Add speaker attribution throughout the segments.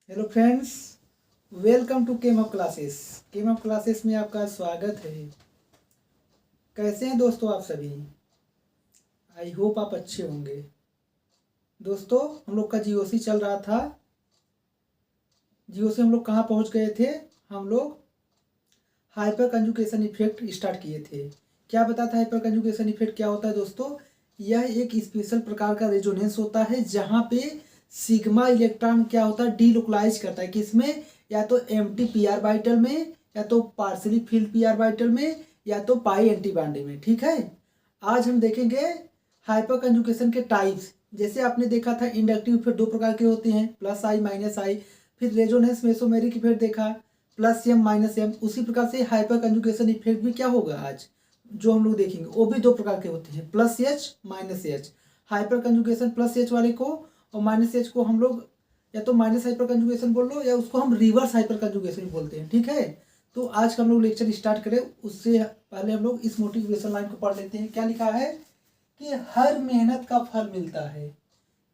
Speaker 1: Hello friends, welcome to Chem of Classes. Chem of Classes में आपका स्वागत है। कैसे हैं दोस्तों आप सभी? आई होप आप अच्छे होंगे। दोस्तों, हम लोग का जीओसी चल रहा था। जीओसी हम लोग कहाँ पहुँच गए थे? हम लोग हाइपर कंजुगेशन इफेक्ट स्टार्ट किए थे। क्या पता था हाइपर कंजुगेशन इफेक्ट क्या होता है दोस्तों? यह एक स्पेशल प्रकार का रेजोनेंस होता है जहाँ पे सिग्मा इलेक्ट्रॉन क्या होता है, डीलोकलाइज करता है। किसमें? या तो एम्प्टी पी ऑर्बिटल में, या तो पार्सली फिल्ड पी ऑर्बिटल में, या तो पाई एंटी बॉन्ड में। ठीक है, आज हम देखेंगे हाइपर कंजुगेशन के टाइप्स। जैसे आपने देखा था इंडक्टिव इफेक्ट दो प्रकार के होते हैं, प्लस आई माइनस आई। फिर रेजोनेंस मेसोमेरिक इफेक्ट देखा, प्लस एम माइनस एम। उसी प्रकार से हाइपर कंजुगेशन इफेक्ट भी क्या होगा आज जो हम लोग देखेंगे, वो भी दो प्रकार के होते हैं, plus H minus H. Hyper conjugation plus H वाले को और माइनस एच को हम लोग या तो माइनस हाइपर कंजुगेशन बोल लो, या उसको हम रिवर्स हाइपर कंजुगेशन बोलते हैं। ठीक है, तो आज का हम लोग लेक्चर स्टार्ट करें उससे पहले हम लोग इस मोटिवेशन लाइन को पढ़ लेते हैं। क्या लिखा है कि हर मेहनत का फल मिलता है,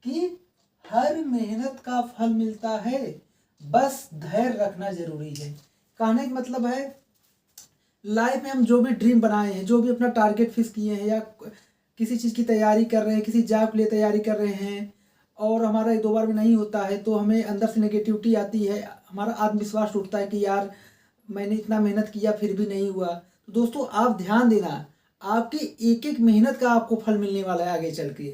Speaker 1: कि हर मेहनत का फल मिलता है, बस धैर्य रखना जरूरी है। कहने का मतलब है, लाइफ में हम जो भी ड्रीम बनाए हैं, जो भी अपना टारगेट फिक्स किए हैं, या किसी चीज़ की तैयारी कर रहे हैं, किसी जॉब के लिए तैयारी कर रहे हैं, और हमारा एक दो बार में नहीं होता है तो हमें अंदर से नेगेटिविटी आती है, हमारा आत्मविश्वास टूटता है कि यार मैंने इतना मेहनत किया फिर भी नहीं हुआ। तो दोस्तों आप ध्यान देना, आपकी एक एक मेहनत का आपको फल मिलने वाला है आगे चल के।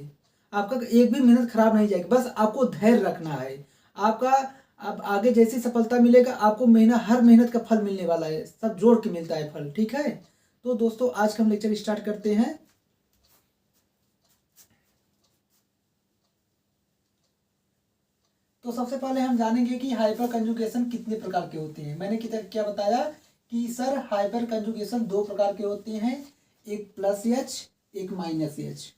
Speaker 1: आपका एक भी मेहनत खराब नहीं जाएगी, बस आपको धैर्य रखना है। आपका अब आगे जैसी सफलता मिलेगा, आपको हर मेहनत का फल मिलने वाला है, सब जोड़ के मिलता है फल। ठीक है, तो दोस्तों आज का हम लेक्चर स्टार्ट करते हैं। तो सबसे पहले हम जानेंगे कि हाइपर कंजुगेशन कितने प्रकार के होते हैं। मैंने क्या बताया कि सर हाइपर कंजुगेशन दो प्रकार के होते हैं, एक प्लस एच, एक माइनस एच।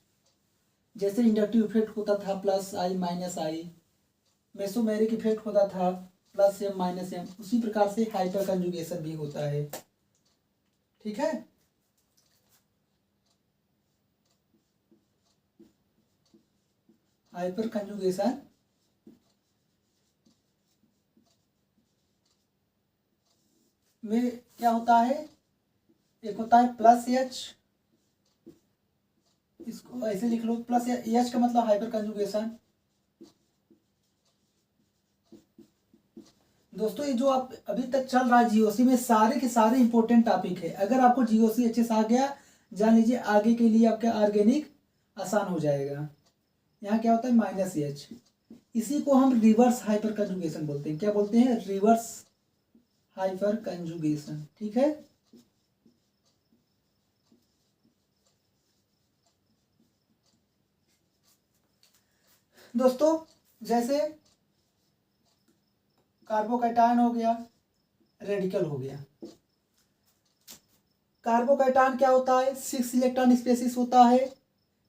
Speaker 1: जैसे इंडक्टिव इफेक्ट होता था प्लस आई माइनस आई, मेसोमेरिक इफेक्ट होता था प्लस एम माइनस एम, उसी प्रकार से हाइपर कंजुगेशन भी होता है। ठीक है, हाइपर कंजुगेशन में क्या होता है, एक होता है प्लस एच, इसको ऐसे लिख लो, प्लस एच का मतलब हाइपर कंजुगेशन। दोस्तों ये जो आप अभी तक चल रहा है जीओसी में, सारे के सारे इंपॉर्टेंट टॉपिक है। अगर आपको जीओसी अच्छे से आ गया, जान लीजिए आगे के लिए आपका ऑर्गेनिक आसान हो जाएगा। यहाँ क्या होता है माइनस एच, इसी को हम रिवर्स हाइपर कंजुगेशन बोलते हैं। क्या बोलते हैं? Reverse hyper conjugation. ठीक है, दोस्तों जैसे कार्बोकैटायन हो गया, रेडिकल हो गया। कार्बोकैटायन क्या होता है? 6 इलेक्ट्रॉन स्पेसिस होता है,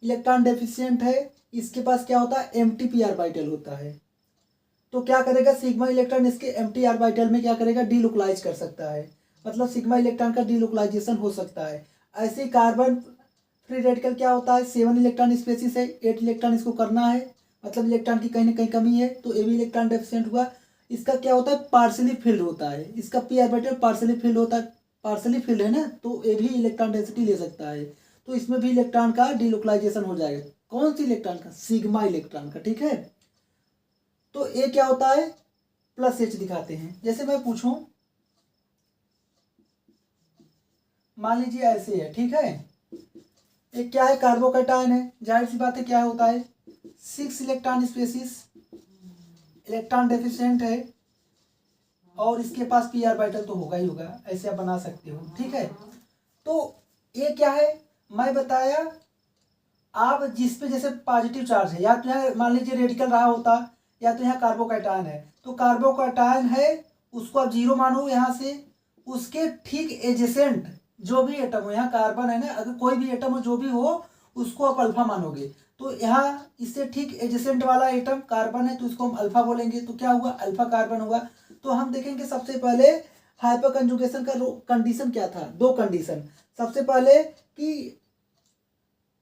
Speaker 1: इलेक्ट्रॉन डेफिशिएंट है, इसके पास क्या होता है एम्प्टी पी ऑर्बिटल होता है। तो क्या करेगा सिग्मा इलेक्ट्रॉन इसके एम्प्टी ऑर्बिटल में क्या करेगा, डीलोकलाइज कर सकता है, मतलब सिग्मा इलेक्ट्रॉन का डीलोकलाइजेशन हो सकता है। ऐसे कार्बन फ्री रेडिकल क्या होता है, 7 इलेक्ट्रॉन स्पेसिस है, 8 इलेक्ट्रॉन इसको करना है, मतलब इलेक्ट्रॉन की कहीं ना कहीं कमी है, तो ये भी इलेक्ट्रॉन डेफिशिएंट हुआ। इसका क्या होता है, पार्सली फिल्ड होता है, इसका पी ऑर्बिटल पार्सली फिल्ड होता है, पार्सली फिल्ड है ना, तो ये भी इलेक्ट्रॉन डेंसिटी ले सकता है। तो इसमें भी इलेक्ट्रॉन का डीलोकलाइजेशन हो जाएगा। कौन सी इलेक्ट्रॉन का? सिग्मा इलेक्ट्रॉन का। ठीक है, तो ये क्या होता है, प्लस एच दिखाते हैं। जैसे मैं पूछूं, मान लीजिए ऐसे है, ठीक है, एक क्या है कार्बोकैटायन है, जाहिर सी बात है क्या होता है 6 इलेक्ट्रॉन स्पेसिस, इलेक्ट्रॉन डेफिशिएंट है, और इसके पास पी ऑर्बिटल तो होगा ही होगा, ऐसे आप बना सकते हो। ठीक है, तो ये क्या है मैं बताया, आप जिस पे जैसे पॉजिटिव चार्ज है, या तो यहाँ मान लीजिए रेडिकल रहा होता, या तो यहाँ कार्बोकैटायन है, तो कार्बोकैटायन है उसको आप जीरो मानो यहाँ से, उसके ठीक एजेसेंट जो भी एटम हो, यहाँ कार्बन है ना, अगर कोई भी एटम हो जो भी हो उसको आप अल्फा मानोगे। तो यहाँ इससे ठीक एजेसेंट वाला एटम कार्बन है तो इसको हम अल्फा बोलेंगे, तो क्या हुआ अल्फा कार्बन हुआ। तो हम देखेंगे सबसे पहले हाइपर कंजुगेशन का कंडीशन क्या था, दो कंडीशन। सबसे पहले कि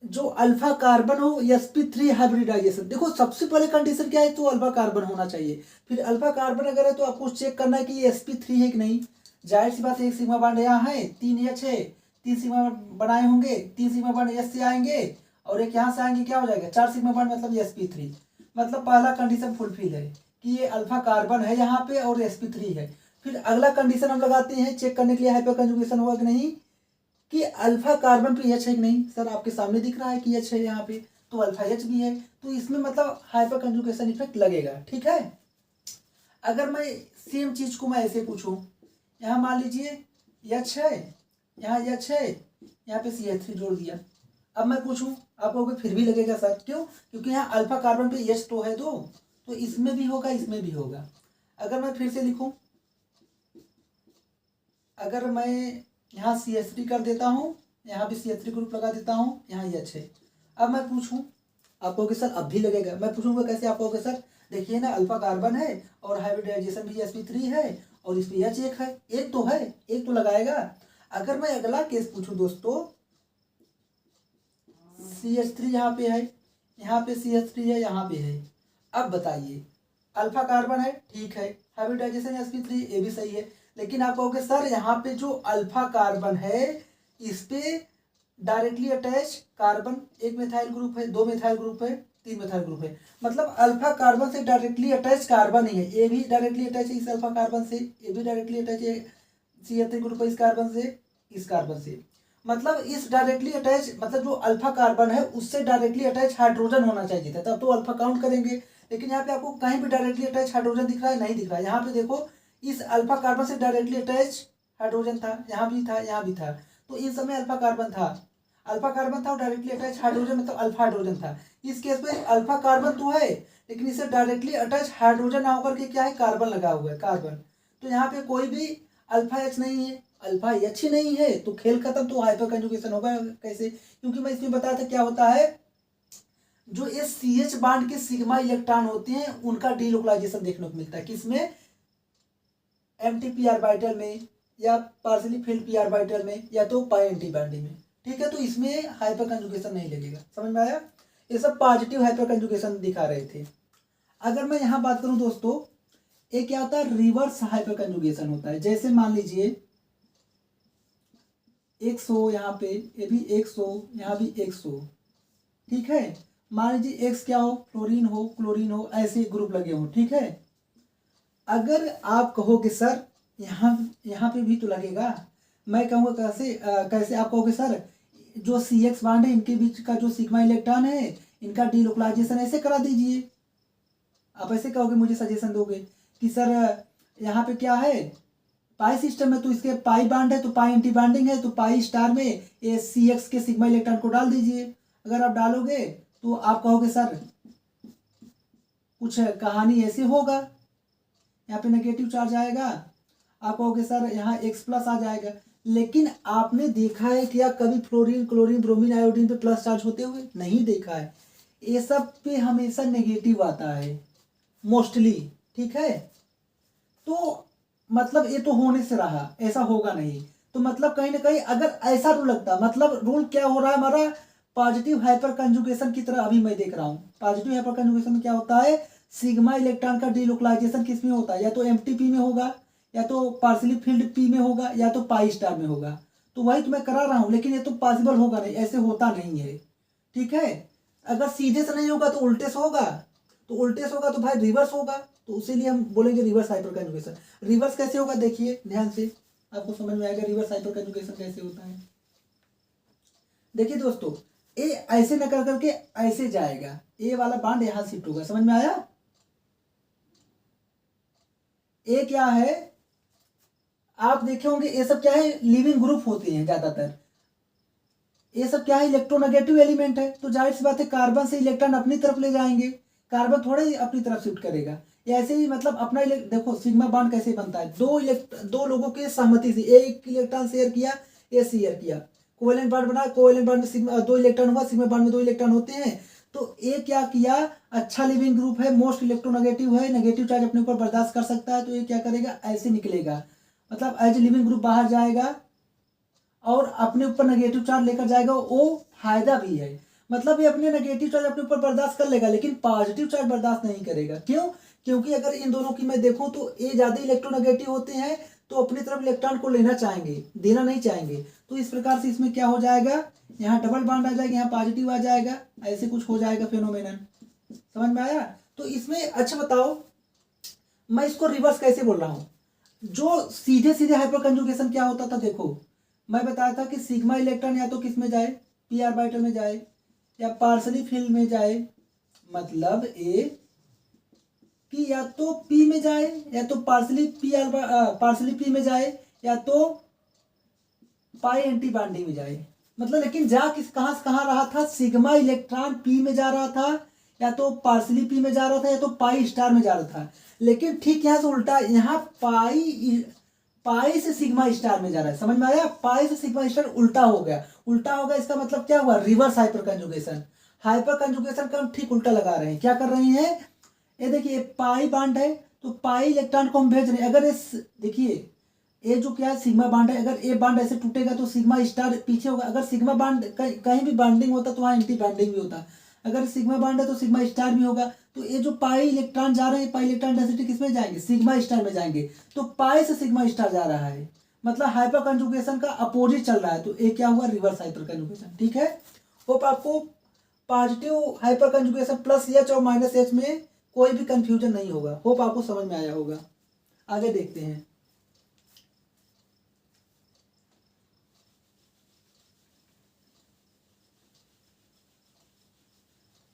Speaker 1: जो अल्फा कार्बन हो sp3 हाइब्रिडाइजेशन। देखो सबसे पहले कंडीशन क्या है, तो अल्फा कार्बन होना चाहिए। फिर अल्फा कार्बन अगर है तो आपको चेक करना है कि ये sp3 है कि नहीं। जाहिर सी बात है, एक सिग्मा बॉन्ड यहाँ है, 3 H है, 3 सिग्मा बनाए होंगे, 3 सिग्मा बॉन्ड S से आएंगे और एक यहाँ से आएंगे, क्या हो जाएगा 4 सिग्मा बॉन्ड, मतलब ये sp3। मतलब पहला कंडीशन फुलफिल है कि ये अल्फा कार्बन है यहाँ पे और sp3 है। फिर अगला कंडीशन हम लगाते हैं चेक करने के लिए हाइपर कंजुगेशन हुआ कि नहीं, कि अल्फा कार्बन पे H है कि नहीं। सर आपके सामने दिख रहा है कि H है यहाँ पे, तो अल्फा H भी है, तो इसमें मतलब हाइपर कंजुगेशन इफेक्ट लगेगा। ठीक है। अगर मैं सेम चीज को मैं ऐसे पूछूं, यहाँ मान लीजिए H है, यहाँ H है, यहाँ पे CH3 जोड़ दिया। अब मैं पूछूं, आप लोगों को फिर भी लगेगा सर, क्यों? क्योंकि यहाँ अल्फा कार्बन पे H तो है, तो इसमें भी होगा, इसमें भी होगा। अगर मैं फिर से लिखूं, अगर मैं यहाँ CH3 कर देता हूँ, यहाँ भी CH3 ग्रुप लगा देता हूँ, यहाँ H है। अब मैं पूछूं, आप कहोगे सर अब भी लगेगा। मैं पूछूंगा कैसे, आप कहोगे सर देखिए ना अल्फा कार्बन है और हाइब्रिडाइजेशन भी sp3 है और इस पे H एक है, एक तो है, एक तो लगाएगा। अगर मैं अगला केस पूछूं दोस्तों, CH3 यहाँ पे है, यहाँ पे CH3 है, यहाँ पे है। अब बताइए, अल्फा कार्बन है, ठीक है, हाइब्रिडाइजेशन sp3, ये भी सही है। लेकिन आप कहोगे सर यहाँ पे जो अल्फा कार्बन है इस पे डायरेक्टली अटैच कार्बन, एक मिथाइल ग्रुप है, 2 मिथाइल ग्रुप है, 3 मिथाइल ग्रुप है। मतलब अल्फा कार्बन से डायरेक्टली अटैच कार्बन ही है, ये भी डायरेक्टली अटैच है इस अल्फा कार्बन से, ये भी डायरेक्टली अटैच है CH3 ग्रुप है इस कार्बन से, इस कार्बन से। मतलब इस डायरेक्टली अटैच, मतलब जो अल्फा कार्बन है उससे डायरेक्टली अटैच हाइड्रोजन होना चाहिए था, तब तो अल्फा काउंट करेंगे। लेकिन यहाँ पे आपको कहीं भी डायरेक्टली अटैच हाइड्रोजन दिख रहा है? नहीं दिख रहा है। यहाँ पे देखो, इस अल्फा कार्बन से डायरेक्टली अटैच हाइड्रोजन था, यहाँ भी था, यहाँ भी था, तो इस समय अल्फा कार्बन था, अल्फा कार्बन था और डायरेक्टली अटैच हाइड्रोजन, मतलब अल्फा हाइड्रोजन था। इस केस में अल्फा कार्बन तो है, लेकिन इसे डायरेक्टली अटैच हाइड्रोजन ना होकर के क्या है, कार्बन लगा हुआ है, कार्बन। तो यहाँ पे कोई भी अल्फा एच नहीं है, अल्फा एच ही नहीं है, तो खेल खत्म। तो हाइपर कंजुगेशन होगा कैसे? क्योंकि मैं इसमें बताया था क्या होता है, जो ये CH बांड के सिग्मा इलेक्ट्रॉन होते हैं उनका डीलोकलाइजेशन देखने को मिलता है, किसमें? एम्प्टी पी ऑर्बिटल में, या पार्सली फिल्ड पी ऑर्बिटल में, या तो पाई एंटी बॉन्डिंग में। ठीक है, तो इसमें हाइपर कंजुगेशन नहीं लगेगा। समझ में आया? ये सब पॉजिटिव हाइपर कंजुगेशन दिखा रहे थे। अगर मैं यहाँ बात करूँ दोस्तों, ये क्या होता है, रिवर्स हाइपर कंजुगेशन होता है। जैसे मान लीजिए 100 यहाँ पे, ये भी 100, यहाँ भी 100। ठीक है, मान लीजिए X क्या हो, फ्लोरीन हो, क्लोरीन हो, ऐसे ग्रुप लगे हो। ठीक है, अगर आप कहोगे सर यहाँ यहाँ पे भी तो लगेगा, मैं कहूँगा कैसे, कैसे आप कहोगे सर जो CX बांड है इनके बीच का जो सिग्मा इलेक्ट्रॉन है इनका डीलोकलाइजेशन ऐसे करा दीजिए। आप ऐसे कहोगे, मुझे सजेशन दोगे कि सर यहाँ पे क्या है, पाई सिस्टम है तो इसके पाई बांड है, तो पाई एंटी बाइंडिंग है, तो पाई स्टार में ये CX के सिग्मा इलेक्ट्रॉन को डाल दीजिए। अगर आप डालोगे तो आप कहोगे सर कुछ कहानी ऐसे होगा, यहाँ पे नेगेटिव चार्ज आएगा, आप कहोगे सर यहाँ X प्लस आ जाएगा। लेकिन आपने देखा है क्या कभी फ्लोरीन, क्लोरीन, ब्रोमीन, आयोडीन पे प्लस चार्ज होते हुए? नहीं देखा है। ये सब पे हमेशा नेगेटिव आता है मोस्टली। ठीक है, तो मतलब ये तो होने से रहा, ऐसा होगा नहीं। तो मतलब कहीं ना कहीं अगर ऐसा रूल लगता, मतलब रूल क्या हो रहा है हमारा, पॉजिटिव हाइपर कंजुगेशन की तरह अभी मैं देख रहा हूँ। पॉजिटिव हाइपर कंजुगेशन में क्या होता है, सिग्मा इलेक्ट्रॉन का डीलोकलाइजेशन किस में होता है, या तो एमटीपी में होगा, या तो पार्सली फील्ड पी में होगा, या तो पाई स्टार में होगा। तो वही तो मैं करा रहा हूँ, लेकिन ये तो पॉसिबल होगा नहीं, ऐसे होता नहीं है। ठीक है, अगर सीधे से नहीं होगा तो उल्टे से होगा, तो उल्टे से होगा तो भाई रिवर्स होगा, तो उसीलिए हम बोलेंगे रिवर्स हाइपर कंजुगेशन। रिवर्स कैसे होगा देखिए ध्यान से, आपको समझ में आएगा रिवर्स हाइपर कंजुगेशन कैसे होता है। देखिए दोस्तों, ए ऐसे न कर करके ऐसे जाएगा, ए वाला बांड यहां शिफ्ट होगा। समझ में आया? ए क्या है, आप देखे होंगे ये सब क्या है, लिविंग ग्रुप होते हैं ज्यादातर। ये सब क्या है, इलेक्ट्रोनेगेटिव एलिमेंट है, तो जाहिर सी बात है कार्बन से इलेक्ट्रॉन अपनी तरफ ले जाएंगे, कार्बन थोड़ा ही अपनी तरफ शिफ्ट करेगा। ऐसे ही मतलब अपना देखो सिग्मा बॉन्ड कैसे बनता है, दो लोगों के सहमति से, एक इलेक्ट्रॉन शेयर किया, ए शेयर किया, कोवेलेंट बॉन्ड बना, कोवेलेंट बॉन्ड में सिग्मा 2 इलेक्ट्रॉन हुआ, सिग्मा बॉन्ड में 2 इलेक्ट्रॉन होते हैं। तो ए क्या किया, अच्छा लिविंग ग्रुप है, मोस्ट इलेक्ट्रोनेगेटिव है, नेगेटिव चार्ज अपने ऊपर बर्दाश्त कर सकता है, तो ये क्या करेगा, ऐसे निकलेगा, मतलब एज लिविंग ग्रुप बाहर जाएगा और अपने ऊपर नेगेटिव चार्ज लेकर जाएगा, वो फायदा भी है। मतलब ये अपने नेगेटिव चार्ज अपने ऊपर बर्दाश्त कर लेगा, लेकिन पॉजिटिव चार्ज बर्दाश्त नहीं करेगा। क्यों? क्योंकि अगर इन दोनों की मैं देखूं तो ए ज़्यादा इलेक्ट्रोनेगेटिव होते हैं, तो अपनी तरफ इलेक्ट्रॉन को लेना चाहेंगे, देना नहीं चाहेंगे। तो इस प्रकार से इसमें क्या हो जाएगा, यहाँ डबल बॉन्ड आ जाएगा, यहाँ पॉजिटिव आ जाएगा, ऐसे कुछ हो जाएगा फेनोमेनन। समझ में आया? तो इसमें अच्छा बताओ, मैं इसको रिवर्स कैसे बोल रहा हूँ। जो सीधे सीधे हाइपर कंजुगेशन क्या होता था, देखो मैं बताया था कि सिग्मा इलेक्ट्रॉन या तो किस में जाए, पी ऑर्बिटल में जाए, या पार्सली फील्ड में जाए, मतलब ए कि या तो पी में जाए, या तो पार्सली पी में जाए, या तो पाई एंटी बॉन्डिंग में जाए। मतलब लेकिन जा किस कहाँ से कहाँ रहा था, सिग्मा इलेक्ट्रॉन पी में जा रहा था, या तो पार्सली पी में जा रहा था, या तो पाई स्टार में जा रहा था। लेकिन ठीक यहाँ से उल्टा, यहाँ पाई से सिग्मा स्टार में जा रहा है। समझ में आया? पाई से सिग्मा स्टार उल्टा हो गया। उल्टा हो गया, इसका मतलब क्या हुआ, reverse hyper conjugation. Hyper conjugation का हम ठीक उल्टा लगा रहे हैं। क्या कर रहे हैं, ये देखिए पाई बांड है, तो पाई इलेक्ट्रॉन को हम भेज रहे हैं। अगर इस देखिए ये जो क्या है सिग्मा बांड है, अगर ए बांड ऐसे टूटेगा तो सिग्मा स्टार पीछे होगा। अगर सिग्मा बांड कहीं भी बाइंडिंग होता तो वहाँ एंटी बाइंडिंग भी होता। अगर सिग्मा बांड है तो सिग्मा स्टार भी होगा। तो ये जो पाई इलेक्ट्रॉन जा रहे हैं, पाई इलेक्ट्रॉन डेंसिटी किस में जाएंगे, सिग्मा स्टार में जाएंगे। तो पाई से सिग्मा स्टार जा रहा है, मतलब हाइपर कंजुगेशन का अपोजिट चल रहा है। तो ये क्या हुआ, रिवर्स हाइपर कंजुगेशन। ठीक है, होप आपको positive hyper conjugation plus H और माइनस एच में कोई भी कंफ्यूजन नहीं होगा। होप आपको समझ में आया होगा। आगे देखते हैं।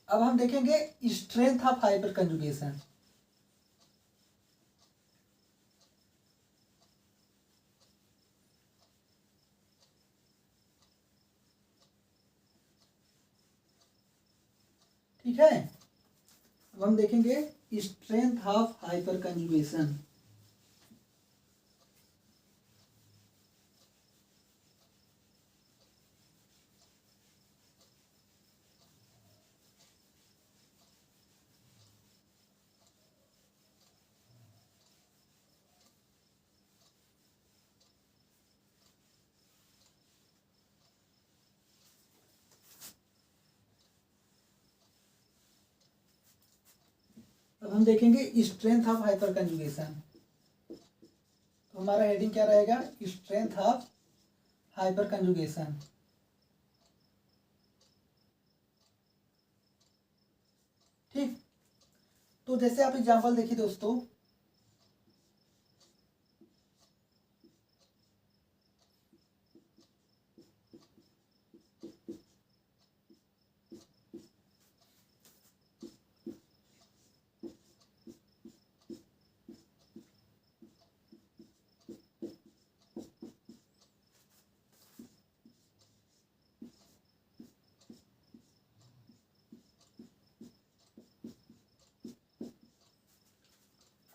Speaker 1: अब हम देखेंगे स्ट्रेंथ ऑफ हाइपर कंजुगेशन। ठीक है, अब हम देखेंगे स्ट्रेंथ ऑफ हाइपर कंजुगेशन। अब हम देखेंगे स्ट्रेंथ ऑफ हाइपर कंजुगेशन। तो हमारा हेडिंग क्या रहेगा, स्ट्रेंथ ऑफ हाइपर कंजुगेशन। ठीक, तो जैसे आप एग्जांपल देखिए दोस्तों,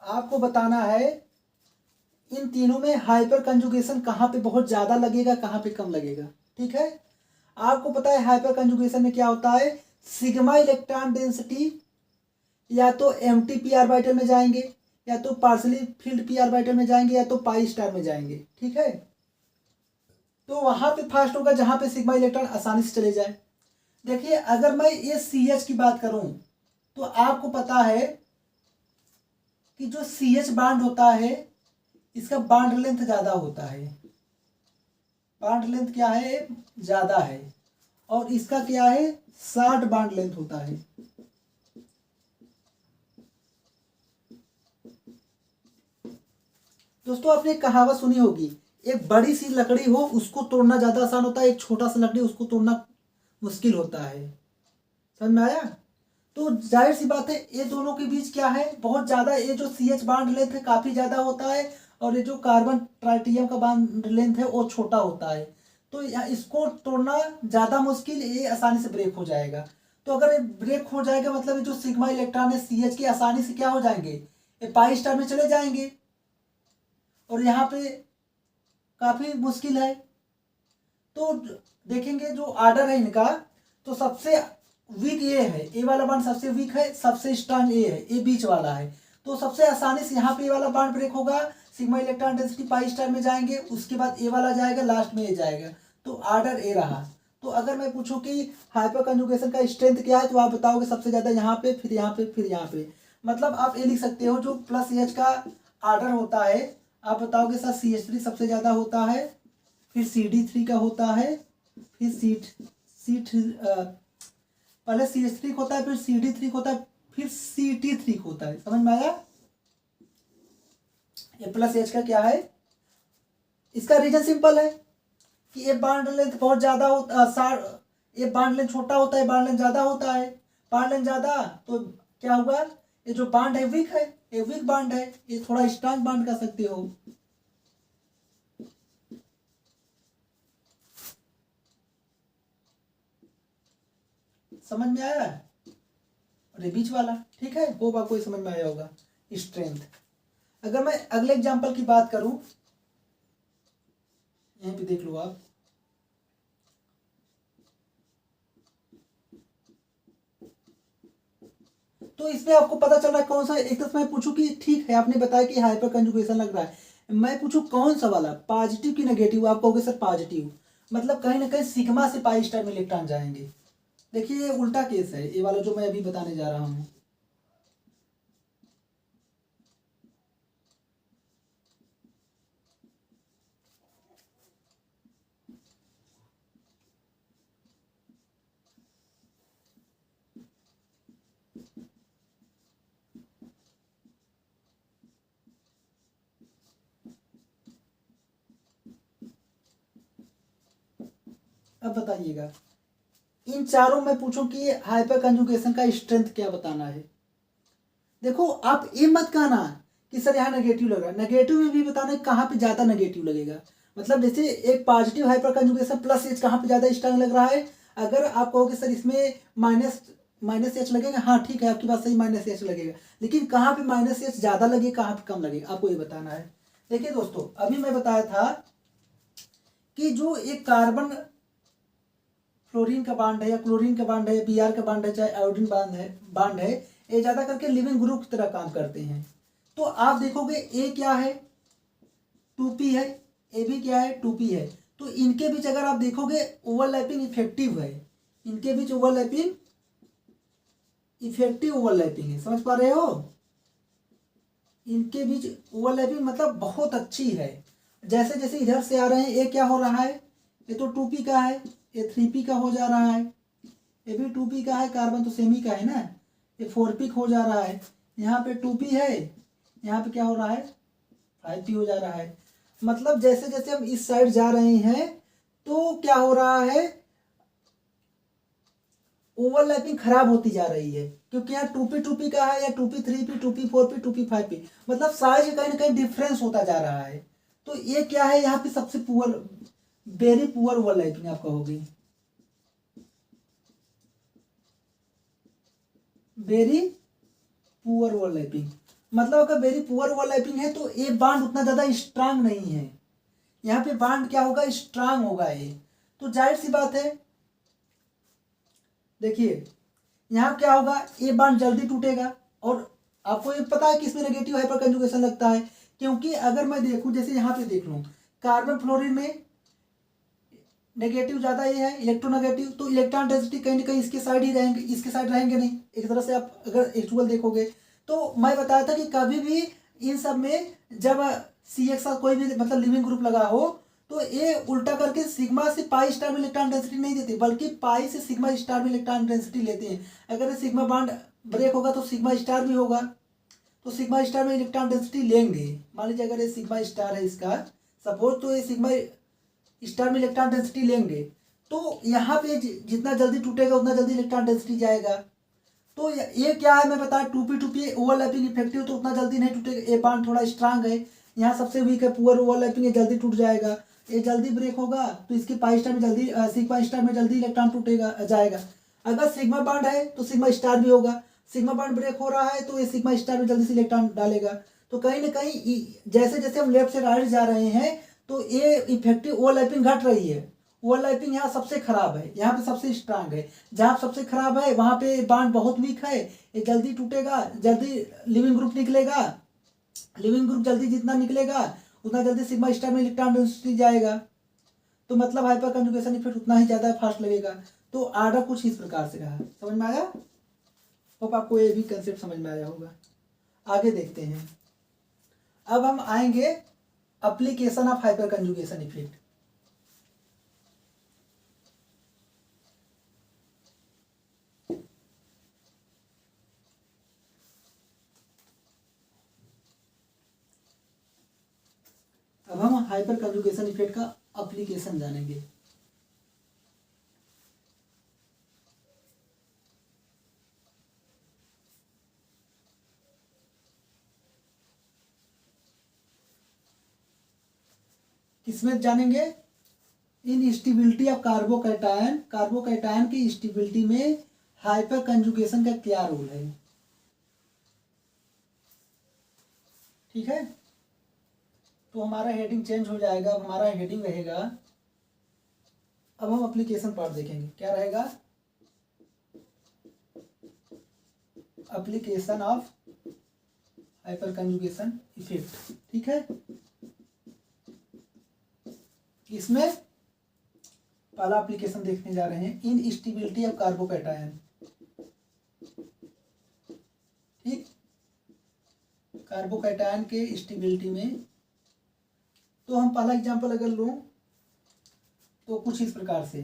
Speaker 1: आपको बताना है इन तीनों में हाइपर कंजुगेशन कहाँ पे बहुत ज़्यादा लगेगा, कहाँ पे कम लगेगा। ठीक है, आपको पता है हाइपर कंजुगेशन में क्या होता है, सिग्मा इलेक्ट्रॉन डेंसिटी या तो एम टी पी ऑर्बिटल में जाएंगे, या तो पार्सली फील्ड पी ऑर्बिटल में जाएंगे, या तो पाई स्टार में जाएंगे। ठीक है, तो वहां पे फास्ट होगा जहां पे सिग्मा इलेक्ट्रॉन आसानी से चले जाए। देखिए अगर मैं ये सी एच की बात करूं, तो आपको पता है कि जो सी एच बाड होता है, इसका बाड लेंथ ज़्यादा होता है। बाड लेंथ क्या है, ज़्यादा है। और इसका क्या है, शॉर्ट बाड लेंथ होता है। दोस्तों आपने एक कहावत सुनी होगी, एक बड़ी सी लकड़ी हो उसको तोड़ना ज़्यादा आसान होता है, एक छोटा सा लकड़ी उसको तोड़ना मुश्किल होता है। समझ में आया? तो जाहिर सी बात है ये दोनों के बीच क्या है, बहुत ज़्यादा, ये जो सी एच बाड लेंथ है काफ़ी ज़्यादा होता है, और ये जो कार्बन ट्राइटियम का बाड लेंथ है वो छोटा होता है। तो इसको तोड़ना ज़्यादा मुश्किल, ये आसानी से ब्रेक हो जाएगा। तो अगर ये ब्रेक हो जाएगा मतलब ये जो सिग्मा इलेक्ट्रॉन है सी एच के आसानी से क्या हो जाएंगे, ये पाई स्टार में चले जाएंगे, और यहाँ पे काफ़ी मुश्किल है। तो देखेंगे जो ऑर्डर है इनका, तो सबसे वीक ये है, ए वाला बांड सबसे वीक है, सबसे स्ट्रांग ए है, ए बीच वाला है। तो सबसे आसानी से यहाँ पे ए वाला बांड ब्रेक होगा, sigma electron density pi star में जाएंगे, उसके बाद ए वाला जाएगा, लास्ट में ए जाएगा। तो ऑर्डर ए रहा। तो अगर मैं पूछूं कि हाइपर कंजुगेशन का स्ट्रेंथ क्या है, तो आप बताओगे सबसे ज़्यादा यहाँ पे, फिर यहाँ पे, फिर यहाँ पे। मतलब आप ये लिख सकते हो, जो प्लस एच का आर्डर होता है, आप बताओगे सर CH3 सबसे ज़्यादा होता है, फिर CD3 का होता है, फिर C3 पहले CH3 होता है, फिर CD3 होता है, फिर CT3 होता है। समझ में आया? ये प्लस एच का क्या है? इसका रीजन सिंपल है कि ये बॉन्ड लेंथ बहुत ज़्यादा होता, ये बॉन्ड लेंथ छोटा होता है, बॉन्ड लेंथ ज़्यादा होता है। बॉन्ड लेंथ ज़्यादा तो क्या हुआ, ये जो बॉन्ड है वीक है, ये वीक बॉन्ड है, ये थोड़ा स्ट्रांग बॉन्ड कर सकते हो। समझ में आया? और ये बीच वाला, ठीक है, वो आपको समझ में आया होगा। स्ट्रेंथ, अगर मैं अगले एग्जांपल की बात करूं, यहीं पे देख लो आप, तो इसमें आपको पता चल रहा है कौन सा। एक तो मैं पूछूं कि ठीक है आपने बताया कि हाइपर कंजुगेशन लग रहा है, मैं पूछूं कौन सा वाला, पॉजिटिव की नेगेटिव? आप कहोगे सर पॉजिटिव, मतलब कहीं ना कहीं सिग्मा से पाई स्टार में इलेक्ट्रॉन जाएंगे। देखिए ये उल्टा केस है, ये वाला जो मैं अभी बताने जा रहा हूँ। अब बताइएगा, इन चारों में पूछूं कि हाइपर कंजुगेशन का स्ट्रेंथ क्या बताना है। देखो आप ये मत कहना कि सर यहाँ नेगेटिव लग रहा है, नेगेटिव में भी बताना है कहाँ पे ज़्यादा नेगेटिव लगेगा। मतलब जैसे एक positive hyper conjugation plus H कहाँ पे ज़्यादा स्ट्रांग लग रहा है। अगर आप कहोगे सर इसमें माइनस एच लगेगा, हाँ ठीक है आपकी बात सही, माइनस एच लगेगा, लेकिन कहाँ पे माइनस एच ज़्यादा लगे, कहाँ पे कम लगेगा, आपको ये बताना है। देखिए दोस्तों, अभी मैं बताया था कि जो एक कार्बन फ्लोरीन का बांड है, या क्लोरीन का बांड है, या Br का बांड है, चाहे आयोडीन बांड है, ये ज़्यादा करके लिविंग ग्रुप की तरह काम करते हैं। तो आप देखोगे ए क्या है, 2p है, ए भी क्या है, 2p है। तो इनके बीच अगर आप देखोगे ओवरलैपिंग इफेक्टिव है, इनके बीच ओवरलैपिंग इफेक्टिव ओवरलैपिंग है। समझ पा रहे हो? इनके बीच ओवरलैपिंग मतलब बहुत अच्छी है। जैसे जैसे इधर से आ रहे हैं, ये क्या हो रहा है, ये तो 2p का है, ये 3p का हो जा रहा है, ये भी 2p का है, कार्बन तो सेमी का है ना, ये 4p हो जा रहा है, यहाँ पे 2p है, यहाँ पे क्या हो रहा है 5p हो जा रहा है। मतलब जैसे जैसे हम इस साइड जा रहे हैं तो क्या हो रहा है, ओवरलैपिंग खराब होती जा रही है, क्योंकि यहाँ 2p का है, या 2p 3p 2p 4p 2p 5p, मतलब साइज कहीं ना कहीं डिफरेंस होता जा रहा है। तो ये क्या है, यहाँ पे सबसे पुअर, वेरी पुअर ओवरलैपिंग आप कहोगे, वेरी पुअर ओवरलैपिंग। मतलब अगर वेरी पुअर ओवरलैपिंग है तो ये बांड उतना ज़्यादा स्ट्रांग नहीं है, यहाँ पे बांड क्या होगा, स्ट्रांग होगा ये। तो जाहिर सी बात है, देखिए यहाँ क्या होगा, ये बांड जल्दी टूटेगा। और आपको ये पता है कि इसमें नेगेटिव हाइपर कंजुगेशन लगता है, क्योंकि अगर मैं देखूं, जैसे यहाँ पे देख लूँ, कार्बन फ्लोरीन में नेगेटिव ज़्यादा ये है, इलेक्ट्रोनेगेटिव, तो इलेक्ट्रॉन डेंसिटी कहीं ना कहीं इसके साइड ही रहेंगे, इसके साइड रहेंगे नहीं। एक तरह से आप अगर एक्चुअल देखोगे, तो मैं बताया था कि कभी भी इन सब में जब CX का कोई भी मतलब लिविंग ग्रुप लगा हो, तो ये उल्टा करके सिग्मा से पाई स्टार में इलेक्ट्रॉन डेंसिटी नहीं देते, बल्कि पाई से सिग्मा स्टार में इलेक्ट्रॉन डेंसिटी लेते हैं। अगर ये सिग्मा बॉन्ड ब्रेक होगा तो सिग्मा स्टार भी होगा, तो सिग्मा स्टार में इलेक्ट्रॉन डेंसिटी लेंगे। मान लीजिए अगर ये सिग्मा स्टार है इसका, सपोज, तो ये सिग्मा स्टार में इलेक्ट्रॉन डेंसिटी लेंगे, तो यहाँ पे जितना जल्दी टूटेगा उतना जल्दी इलेक्ट्रॉन डेंसिटी जाएगा। तो ये क्या है, मैं बताया 2p ओवरलैपिंग इफेक्टिव, तो उतना जल्दी नहीं टूटेगा, ये बांड थोड़ा स्ट्रांग है। यहाँ सबसे वीक है पुअर ओवरलैपिंग, ये जल्दी टूट जाएगा, ये जल्दी ब्रेक होगा, तो इसके पाई स्टार में जल्दी, सिग्मा स्टार में जल्दी इलेक्ट्रॉन टूटेगा जाएगा। अगर सिग्मा बांड है तो सिग्मा स्टार भी होगा, सिग्मा बांड ब्रेक हो रहा है तो ये सिग्मा स्टार में जल्दी से इलेक्ट्रॉन डालेगा। तो कहीं ना कहीं जैसे जैसे हम लेफ्ट से राइट जा रहे हैं, तो ये इफेक्टिव ओवरलैपिंग घट रही है। ओवरलैपिंग यहाँ सबसे खराब है, यहाँ पे सबसे स्ट्रांग है। जहाँ सबसे खराब है वहाँ पे बांड बहुत वीक है, ये जल्दी टूटेगा, जल्दी लिविंग ग्रुप निकलेगा, लिविंग ग्रुप जल्दी जितना निकलेगा उतना जल्दी सिग्मा स्टार में इलेक्ट्रॉन डेंसिटी जाएगा। तो मतलब हाइपर कंजुगेशन इफेक्ट उतना ही ज़्यादा फास्ट लगेगा। तो आर्डर कुछ इस प्रकार से रहा। समझ में आया? होप आपको ये भी कंसेप्ट समझ में आया होगा। आगे देखते हैं। अब हम आएंगे application of hyper conjugation effect. अब हम हाइपर कंजुगेशन इफेक्ट का एप्लीकेशन जानेंगे। किसमें जानेंगे? इन स्टेबिलिटी ऑफ कार्बोकैटायन, कार्बोकैटायन की स्टेबिलिटी में हाइपर कंजुगेशन का क्या रोल है। ठीक है, तो हमारा हेडिंग चेंज हो जाएगा। अब हमारा हेडिंग रहेगा, अब हम एप्लीकेशन पार्ट देखेंगे। क्या रहेगा? Application of hyper conjugation effect. ठीक है, इसमें पहला एप्लीकेशन देखने जा रहे हैं, इन स्टेबिलिटी ऑफ कार्बोकैटायन। ठीक, कार्बोकैटायन के स्टेबिलिटी में, तो हम पहला एग्जांपल अगर लूं तो कुछ इस प्रकार से।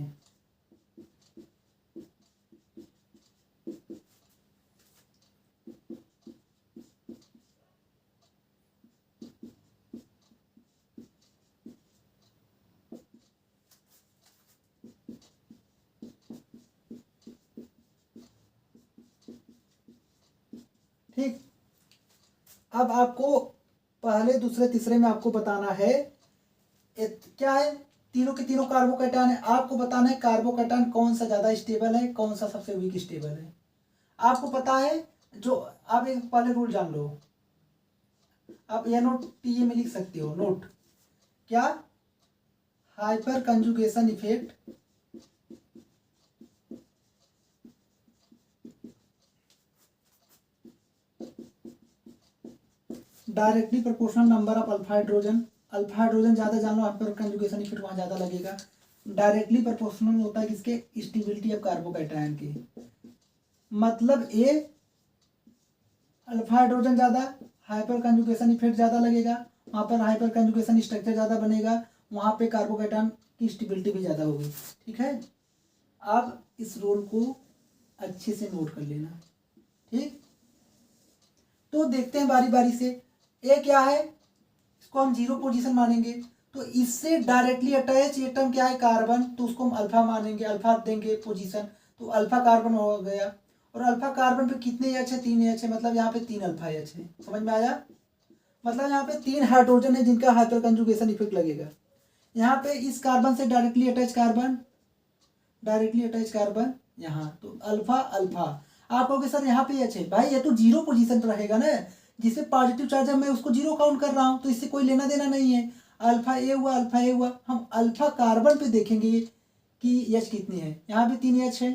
Speaker 1: ठीक, अब आपको पहले दूसरे तीसरे में आपको बताना है क्या है, तीनों के तीनों कार्बोकैटायन है। आपको बताना है कार्बोकैटायन कौन सा ज्यादा स्टेबल है, कौन सा सबसे वीक स्टेबल है। आपको पता है, जो आप एक पहले रूल जान लो। आप यह नोट टीए में लिख सकते हो। नोट क्या? Hyper conjugation effect directly proportional number of alpha hydrogen. Alpha hydrogen ज़्यादा जान लो, हाइपर कंजुगेशन इफेक्ट वहाँ ज़्यादा लगेगा। डायरेक्टली प्रोपोर्शनल होता है किसके? स्टेबिलिटी ऑफ कार्बोकैटायन के। मतलब ए अल्फा हाइड्रोजन ज़्यादा, हाइपर कंजुगेशन इफेक्ट ज़्यादा लगेगा, वहाँ पर हाइपर कंजुगेशन स्ट्रक्चर ज़्यादा बनेगा, वहाँ पे कार्बोकैटायन की स्टेबिलिटी भी ज़्यादा होगी। ठीक है, आप इस रोल को अच्छे से नोट कर लेना। ठीक, तो देखते हैं बारी बारी से। ए क्या है? इसको हम जीरो पोजीशन मानेंगे, तो इससे डायरेक्टली अटैच एटम क्या है? कार्बन, तो उसको हम अल्फा मानेंगे, अल्फा देंगे पोजीशन, तो अल्फा कार्बन हो गया। और अल्फा कार्बन पे कितने एच है? 3 एच है, मतलब यहाँ पे 3 अल्फा एच है। समझ में आया? मतलब यहाँ पे 3 हाइड्रोजन है जिनका हाइपर कंजुगेशन इफेक्ट लगेगा। यहाँ पे इस कार्बन से directly attach carbon, directly attach carbon यहाँ, तो अल्फा अल्फा। आप कहोगे सर यहाँ पे एच है, भाई ये तो जीरो पोजीशन पर रहेगा ना, जिससे पॉजिटिव चार्ज है मैं उसको जीरो काउंट कर रहा हूँ, तो इससे कोई लेना देना नहीं है। अल्फा ए हुआ, अल्फा ए हुआ। हम अल्फा कार्बन पे देखेंगे कि एच कितनी है। यहाँ भी 3 एच है,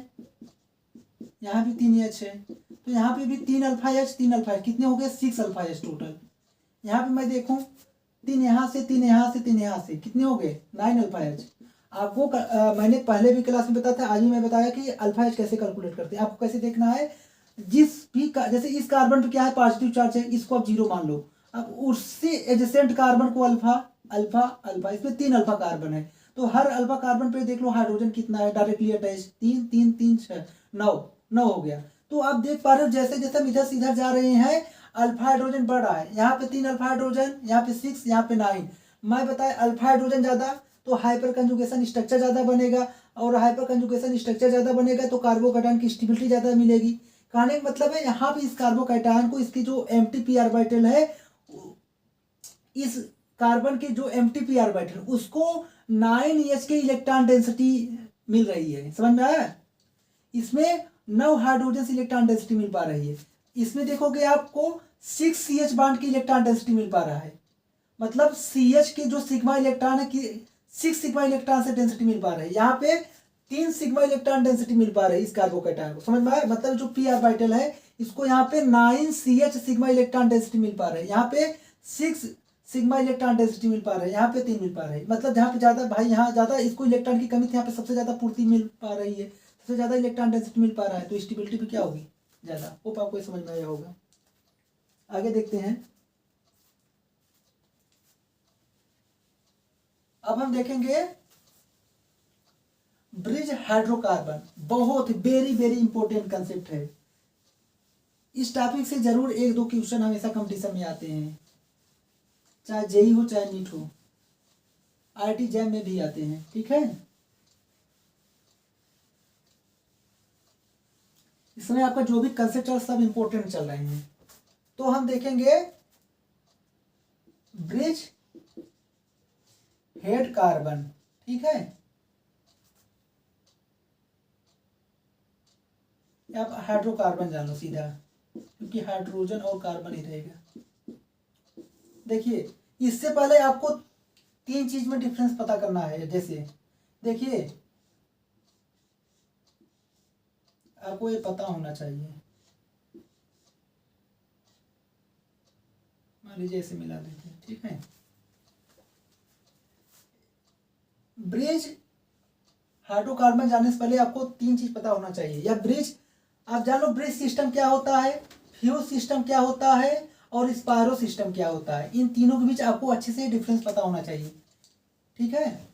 Speaker 1: यहाँ भी 3 एच है, तो यहाँ पे भी 3 अल्फा एच, 3 अल्फा एच, कितने हो गए? 6 अल्फा एच टोटल। यहाँ पे मैं देखूँ 3 यहाँ से, 3 यहाँ से, 3 यहाँ से, कितने हो गए? 9 अल्फा एच। आपको मैंने पहले भी क्लास में बताया था, आज भी मैं बताया कि अल्फा एच कैसे कैलकुलेट करते हैं। आपको कैसे देखना है, जिस भी जैसे इस कार्बन पे क्या है? पॉजिटिव चार्ज है, इसको आप जीरो मान लो। अब उससे एडजेसेंट कार्बन को अल्फा अल्फा अल्फा, इसमें 3 अल्फा कार्बन है, तो हर अल्फा कार्बन पे देख लो हाइड्रोजन कितना है डायरेक्टली अटैच। 3 3 3 6 9 9 हो गया। तो आप देख पा रहे हो जैसे जैसे हम इधर से इधर जा रहे हैं अल्फा हाइड्रोजन बढ़ रहा है। यहाँ पे 3 अल्फा हाइड्रोजन, यहाँ पे 6, यहाँ पे 9। मैं बताया अल्फा हाइड्रोजन ज़्यादा तो हाइपर कंजुगेशन स्ट्रक्चर ज़्यादा बनेगा, और हाइपर कंजुगेशन स्ट्रक्चर ज़्यादा बनेगा तो कार्बोकैटायन की स्टेबिलिटी ज़्यादा मिलेगी। कहने का मतलब है यहाँ पे इस कार्बोकैटायन को, इसकी जो एम्प्टी ऑर्बिटल है, इस कार्बन के जो एम्प्टी ऑर्बिटल उसको 9 के इलेक्ट्रॉन डेंसिटी मिल रही है। समझ में आया? इसमें 9 हाइड्रोजन से इलेक्ट्रॉन डेंसिटी मिल पा रही है। इसमें देखोगे आपको 6 CH बांड की इलेक्ट्रॉन डेंसिटी मिल पा रहा है। मतलब CH के जो सिग्मा इलेक्ट्रॉन है कि 6 सिग्मा इलेक्ट्रॉन से डेंसिटी मिल पा रहा है। यहाँ पे 3 सिग्मा इलेक्ट्रॉन डेंसिटी मिल पा रही है इस कार्बोकैटायन को। समझ में आया? मतलब जो p ऑर्बिटल है इसको यहाँ पे 9 CH सिग्मा इलेक्ट्रॉन डेंसिटी मिल पा रहा है। यहाँ पे 6 सिग्मा इलेक्ट्रॉन डेंसिटी मिल पा रहा है, यहाँ पे 3 मिल पा रहा है। मतलब जहाँ पे ज़्यादा भाई यहाँ ज़्यादा इसको इलेक्ट्रॉन की कमी थी, यहाँ पे सबसे ज़्यादा पूर्ति मिल पा रही है, सबसे ज़्यादा इलेक्ट्रॉन डेंसिटी मिल पा रहा है, तो स्टेबिलिटी भी क्या होगी, ज़्यादा। होप आपको ये समझ में आया होगा। आगे देखते हैं। अब हम देखेंगे ब्रिज हाइड्रोकार्बन। बहुत वेरी वेरी इंपॉर्टेंट कंसेप्ट है। इस टॉपिक से जरूर 1-2 क्वेश्चन हमेशा कंपटीशन में आते हैं, चाहे जेई हो चाहे नीट हो, आईटी जैम में भी आते हैं। ठीक है, इसमें आपका जो भी कंसेप्ट है सब इंपॉर्टेंट चल रहे हैं। तो हम देखेंगे ब्रिज हेड कार्बन। ठीक है, आप हाइड्रोकार्बन जानो सीधा, क्योंकि हाइड्रोजन और कार्बन ही रहेगा। देखिए, इससे पहले आपको 3 चीज में डिफरेंस पता करना है। जैसे देखिए, आपको ये पता होना चाहिए, मान लीजिए ऐसे मिला देते हैं। ठीक है, ब्रिज हाइड्रोकार्बन जानने से पहले आपको 3 चीज पता होना चाहिए। या ब्रिज आप जान लो, ब्रिज सिस्टम क्या होता है, फ्यूज सिस्टम क्या होता है, और स्पायरो सिस्टम क्या होता है। इन तीनों के बीच आपको अच्छे से डिफरेंस पता होना चाहिए। ठीक है,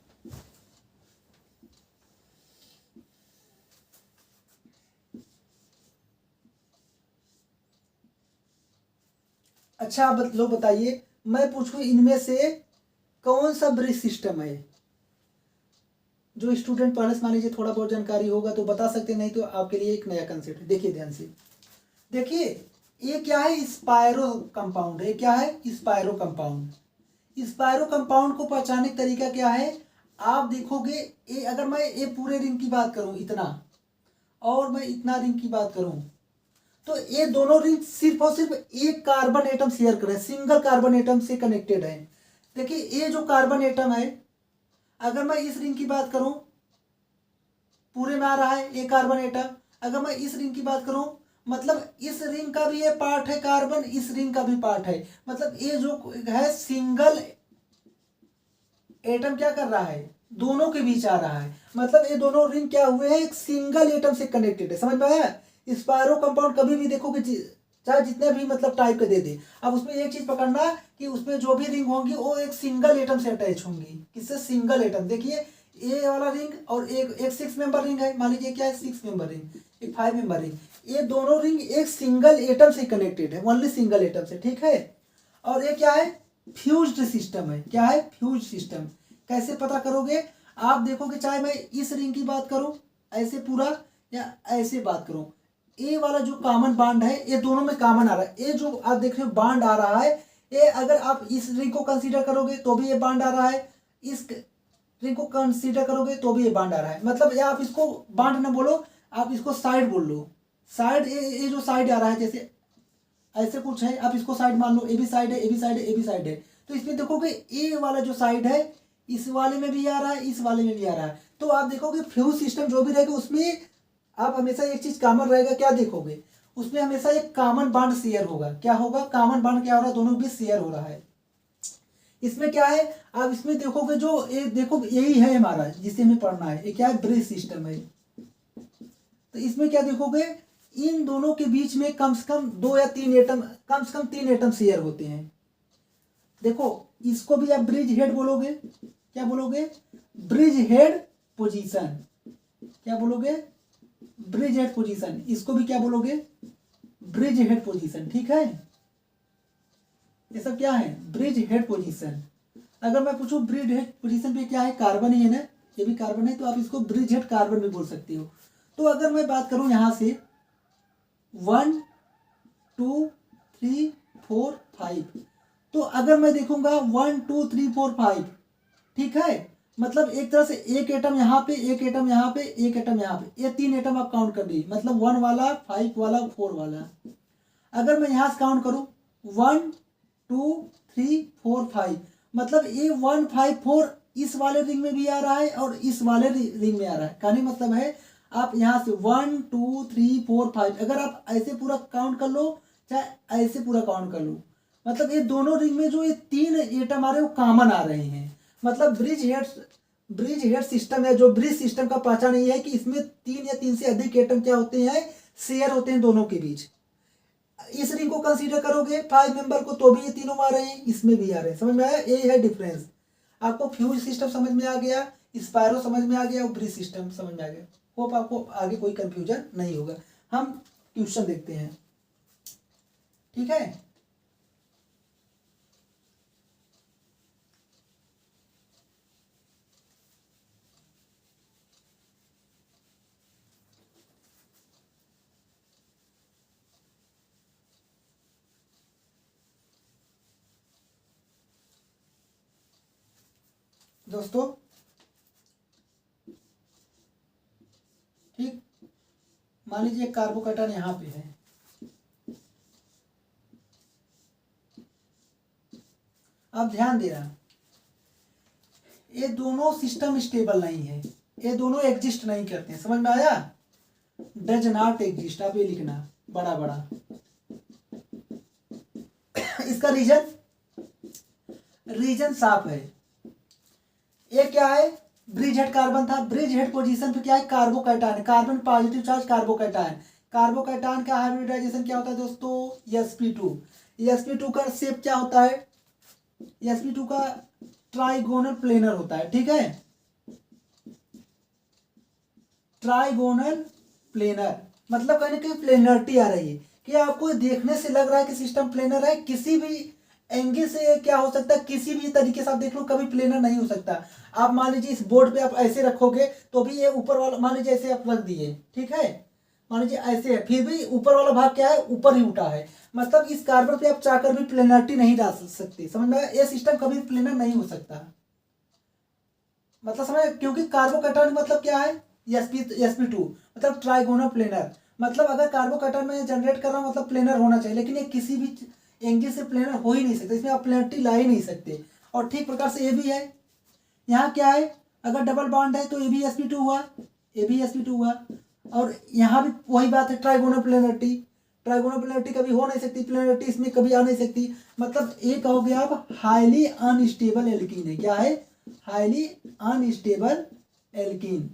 Speaker 1: अच्छा आप लोग बताइए, मैं पूछूं इनमें से कौन सा ब्रिज सिस्टम है। जो स्टूडेंट पहले से मान लीजिए थोड़ा बहुत जानकारी होगा तो बता सकते, नहीं तो आपके लिए एक नया कंसेप्ट है। देखिए ध्यान से, देखिए ये क्या है, स्पायरो कंपाउंड है। क्या है, स्पायरो कंपाउंड। स्पायरो कंपाउंड को पहचानने का तरीका क्या है, आप देखोगे ये, अगर मैं ये पूरे रिंग की बात करूं इतना, और मैं इतना रिंग की बात करूं, तो ये दोनों रिंग सिर्फ और सिर्फ एक कार्बन एटम शेयर कर रहे हैं, सिंगल कार्बन एटम से कनेक्टेड है। देखिए ये जो कार्बन एटम है, अगर मैं इस रिंग की बात करूं, पूरे में आ रहा है एक कार्बन एटम। अगर मैं इस रिंग की बात करूं, मतलब इस रिंग का भी ये पार्ट है कार्बन, इस रिंग का भी पार्ट है। मतलब ये जो है सिंगल एटम क्या कर रहा है, दोनों के बीच आ रहा है। मतलब ये दोनों रिंग क्या हुए हैं, एक सिंगल एटम से कनेक्टेड है। समझ में आया। स्पायरो कंपाउंड कभी भी देखोगे, चाहे जितने भी मतलब टाइप के दे दे, अब उसमें एक चीज पकड़ना कि उसमें जो भी रिंग होंगी वो एक सिंगल एटम से अटैच होंगी। किससे, सिंगल एटम। देखिए ये वाला रिंग और एक 6 मेंबर रिंग है, मान लीजिए क्या है, 6 मेंबर रिंग, एक 5 मेंबर रिंग। ये दोनों रिंग एक सिंगल एटम से कनेक्टेड है, ओनली सिंगल एटम से। ठीक है, और ये क्या है, फ्यूज्ड सिस्टम है। क्या है, फ्यूज सिस्टम। कैसे पता करोगे, आप देखोगे चाहे मैं इस रिंग की बात करूं ऐसे पूरा, या ऐसे बात करूं, ये वाला जो कॉमन बॉन्ड है ये दोनों में कॉमन आ रहा है। ये जो आप देख रहे हो बॉन्ड आ रहा है, ये अगर आप इस रिंग को कंसीडर करोगे तो भी ये बॉन्ड आ रहा है, इस रिंग को कंसीडर करोगे तो भी ये बॉन्ड आ रहा है। मतलब ये आप इसको बॉन्ड ना बोलो, आप इसको साइड बोल लो। साइड, ये जो साइड आ रहा है, जैसे ऐसे कुछ है, आप इसको साइड मान लो, ए भी साइड है, ए भी साइड है, ए भी साइड है। तो इसमें देखोगे ए वाला जो साइड है, इस वाले में भी आ रहा है, इस वाले में भी आ रहा है। तो आप देखोगे फ्यूज सिस्टम जो भी रहेगा उसमें आप हमेशा एक चीज कॉमन रहेगा। क्या देखोगे, उसमें हमेशा एक कॉमन बॉन्ड शेयर होगा। क्या होगा, कॉमन बॉन्ड क्या हो रहा है, दोनों के बीच शेयर हो रहा है। इसमें क्या है, आप इसमें देखोगे जो ये देखो, यही है हमारा जिसे हमें पढ़ना है, ये क्या है, ब्रिज सिस्टम है। तो इसमें क्या देखोगे, इन दोनों के बीच में कम से कम 2 या 3 एटम, कम से कम 3 एटम शेयर होते हैं। देखो इसको भी आप ब्रिज हेड बोलोगे। क्या बोलोगे, ब्रिज हेड पोजीशन। क्या बोलोगे, ब्रिज हेड पोजीशन। इसको भी क्या बोलोगे, ब्रिज हेड पोजीशन। ठीक है, ये सब क्या है, ब्रिज हेड पोजीशन। अगर मैं पूछूं ब्रिज हेड पोजीशन पे क्या है, कार्बन ही है ना, ये भी कार्बन है, तो आप इसको ब्रिज हेड कार्बन भी बोल सकते हो। तो अगर मैं बात करूं यहां से 1 2 3 4 5, तो अगर मैं देखूंगा 1 2 3 4 5, ठीक है, मतलब एक तरह से एक एटम यहाँ पे, एक एटम यहाँ पे, एक एटम यहाँ पे, ये 3 एटम आप काउंट कर ली। मतलब 1 वाला, 5 वाला, 4 वाला। अगर मैं यहाँ से काउंट करूँ 1 2 3 4 5, मतलब ये 1 5 4 इस वाले रिंग में भी आ रहा है और इस वाले रिंग में आ रहा है। कहने मतलब है आप यहाँ से 1 2 3 4 5, अगर आप ऐसे पूरा काउंट कर लो चाहे ऐसे पूरा काउंट कर लो, मतलब ये दोनों रिंग में जो ये 3 एटम आ रहे हैं वो कॉमन आ रहे हैं। मतलब ब्रिज हेड सिस्टम या जो ब्रिज सिस्टम का पहचान ये है कि इसमें 3 या 3 से अधिक एटम क्या होते हैं, शेयर होते हैं दोनों के बीच। इस रिंग को कंसीडर करोगे 5 मेंबर को तो भी ये तीनों आ रहे हैं, इसमें भी आ रहे हैं। समझ में आया? ये है डिफरेंस। आपको फ्यूज सिस्टम समझ में आ गया, स्पायरो समझ में आ गया और ब्रिज सिस्टम समझ में आ गया। होप आपको आगे कोई कंफ्यूजन नहीं होगा। हम क्वेश्चन देखते हैं, ठीक है। दोस्तों ठीक, मान लीजिए कार्बोकैटायन यहाँ पे है, अब ध्यान देना ये दोनों सिस्टम स्टेबल नहीं है, ये दोनों एग्जिस्ट नहीं करते हैं। समझ में आया? डज नॉट एग्जिस्ट, आप ये लिखना बड़ा बड़ा। इसका रीजन साफ है। ये क्या है? ब्रिज हेड कार्बन था, ब्रिज हेड पोजीशन पे क्या है? Carbocation, carbon positive charge carbocation. Carbocation का हाइब्रिडाइजेशन क्या होता है दोस्तों? sp2। sp2 का शेप क्या होता है? sp2 का ट्राइगोनल प्लेनर होता है, ठीक है। ट्राइगोनल प्लेनर मतलब कहीं ना कहीं प्लेनरिटी आ रही है कि आपको देखने से लग रहा है कि सिस्टम प्लेनर है। किसी भी एंगल से क्या हो सकता है, किसी भी तरीके से आप देख लो, कभी प्लेनर नहीं हो सकता। आप मान लीजिए इस बोर्ड पे आप ऐसे रखोगे तो भी ये ऊपर वाला, मान लीजिए ऐसे आप रख दिए, ठीक है, मान लीजिए ऐसे है, फिर भी ऊपर वाला भाग क्या है? ऊपर ही उठा है। मतलब इस कार्बन पे आप चाहकर भी प्लेनरिटी नहीं डाल सकते। समझ में आया? ये सिस्टम कभी प्लेनर नहीं हो सकता। मतलब समझ, क्योंकि कार्बोकैटायन मतलब क्या है? sp2 मतलब ट्राइगोनल प्लेनर। मतलब अगर कार्बोकैटायन में जनरेट कर रहा हूँ मतलब प्लेनर होना चाहिए, लेकिन ये किसी भी एंगल से प्लेनर हो ही नहीं सकता, इसमें आप प्लेनरिटी ला ही नहीं सकते। और ठीक प्रकार से ये भी है, यहाँ क्या है? अगर डबल बॉन्ड है तो ये भी sp2 हुआ, ये भी sp2 हुआ। और यहाँ भी वही बात है, ट्राइगोनल प्लेनरिटी। ट्राइगोनल प्लेनरिटी कभी हो नहीं सकती, प्लेनरिटी इसमें कभी आ नहीं सकती। मतलब ये कहोगे आप हाईली अनस्टेबल एल्कीन है। क्या है? Highly unstable alkene.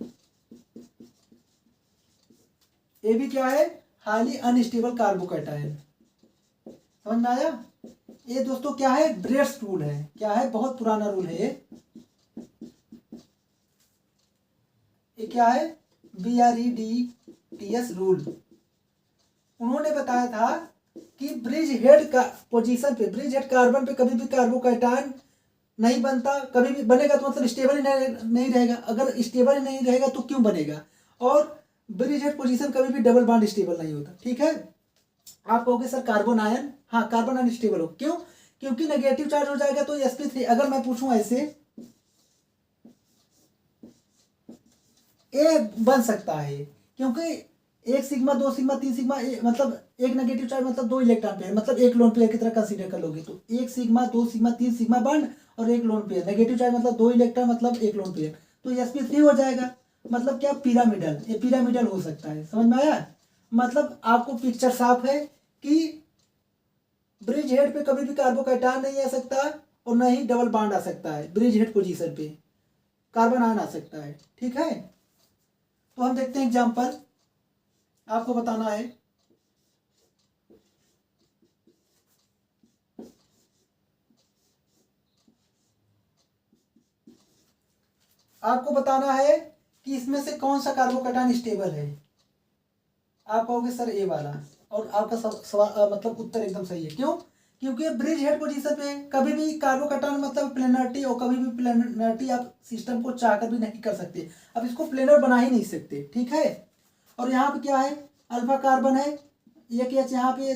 Speaker 1: ये भी क्या है? Highly unstable carbocation. समझ में आया? ये दोस्तों क्या है? ब्रेड्स रूल है। क्या है? बहुत पुराना रूल है ये क्या है? BREDTS rule. उन्होंने बताया था कि ब्रिज हेड का पोजीशन पे, ब्रिज हेड कार्बन पे कभी भी कार्बोकैटायन नहीं बनता। कभी भी बनेगा तो मतलब स्टेबल ही नहीं रहेगा। अगर स्टेबल ही नहीं रहेगा तो क्यों बनेगा? और ब्रिज हेड पोजीशन कभी भी डबल बॉन्ड स्टेबल नहीं होता, ठीक है। आप कहोगे सर कार्बन आयन, हाँ कार्बन आयन स्टेबल हो, क्यों? क्योंकि नेगेटिव चार्ज हो जाएगा तो sp3। अगर मैं पूछूं ऐसे, ए बन सकता है, क्योंकि 1 सिग्मा 2 सिग्मा 3 सिग्मा मतलब एक नेगेटिव चार्ज मतलब 2 इलेक्ट्रॉन पेयर, मतलब एक लोन पेयर की तरह कंसीडर कर लोगे तो 1 सिग्मा 2 सिग्मा 3 सिग्मा बॉन्ड और एक लोन पेयर। नेगेटिव चार्ज मतलब 2 इलेक्ट्रॉन मतलब एक लोन पेयर, तो sp3 हो जाएगा। मतलब क्या? पिरामिडल, ये पिरामिडल हो सकता है। समझ में आया? मतलब आपको पिक्चर साफ है कि ब्रिज हेड पे कभी भी कार्बोकैटायन नहीं आ सकता और न ही डबल बॉन्ड आ सकता है। ब्रिज हेड पोजीशन पे कार्बन आयन आ सकता है, ठीक है। तो हम देखते हैं एग्जांपल, आपको बताना है। आपको बताना है कि इसमें से कौन सा कार्बोकैटायन स्टेबल है। आप कहोगे सर ए वाला, और आपका सवाल मतलब उत्तर एकदम सही है। क्यों? क्योंकि ब्रिज हेड पोजीशन पे कभी भी कार्बोकैटायन मतलब प्लेनरिटी, और कभी भी प्लेनरिटी आप सिस्टम को चाहकर भी नहीं कर सकते। अब इसको प्लेनर बना ही नहीं सकते, ठीक है। और यहाँ पे क्या है? अल्फा कार्बन है, एक एच यहाँ पे,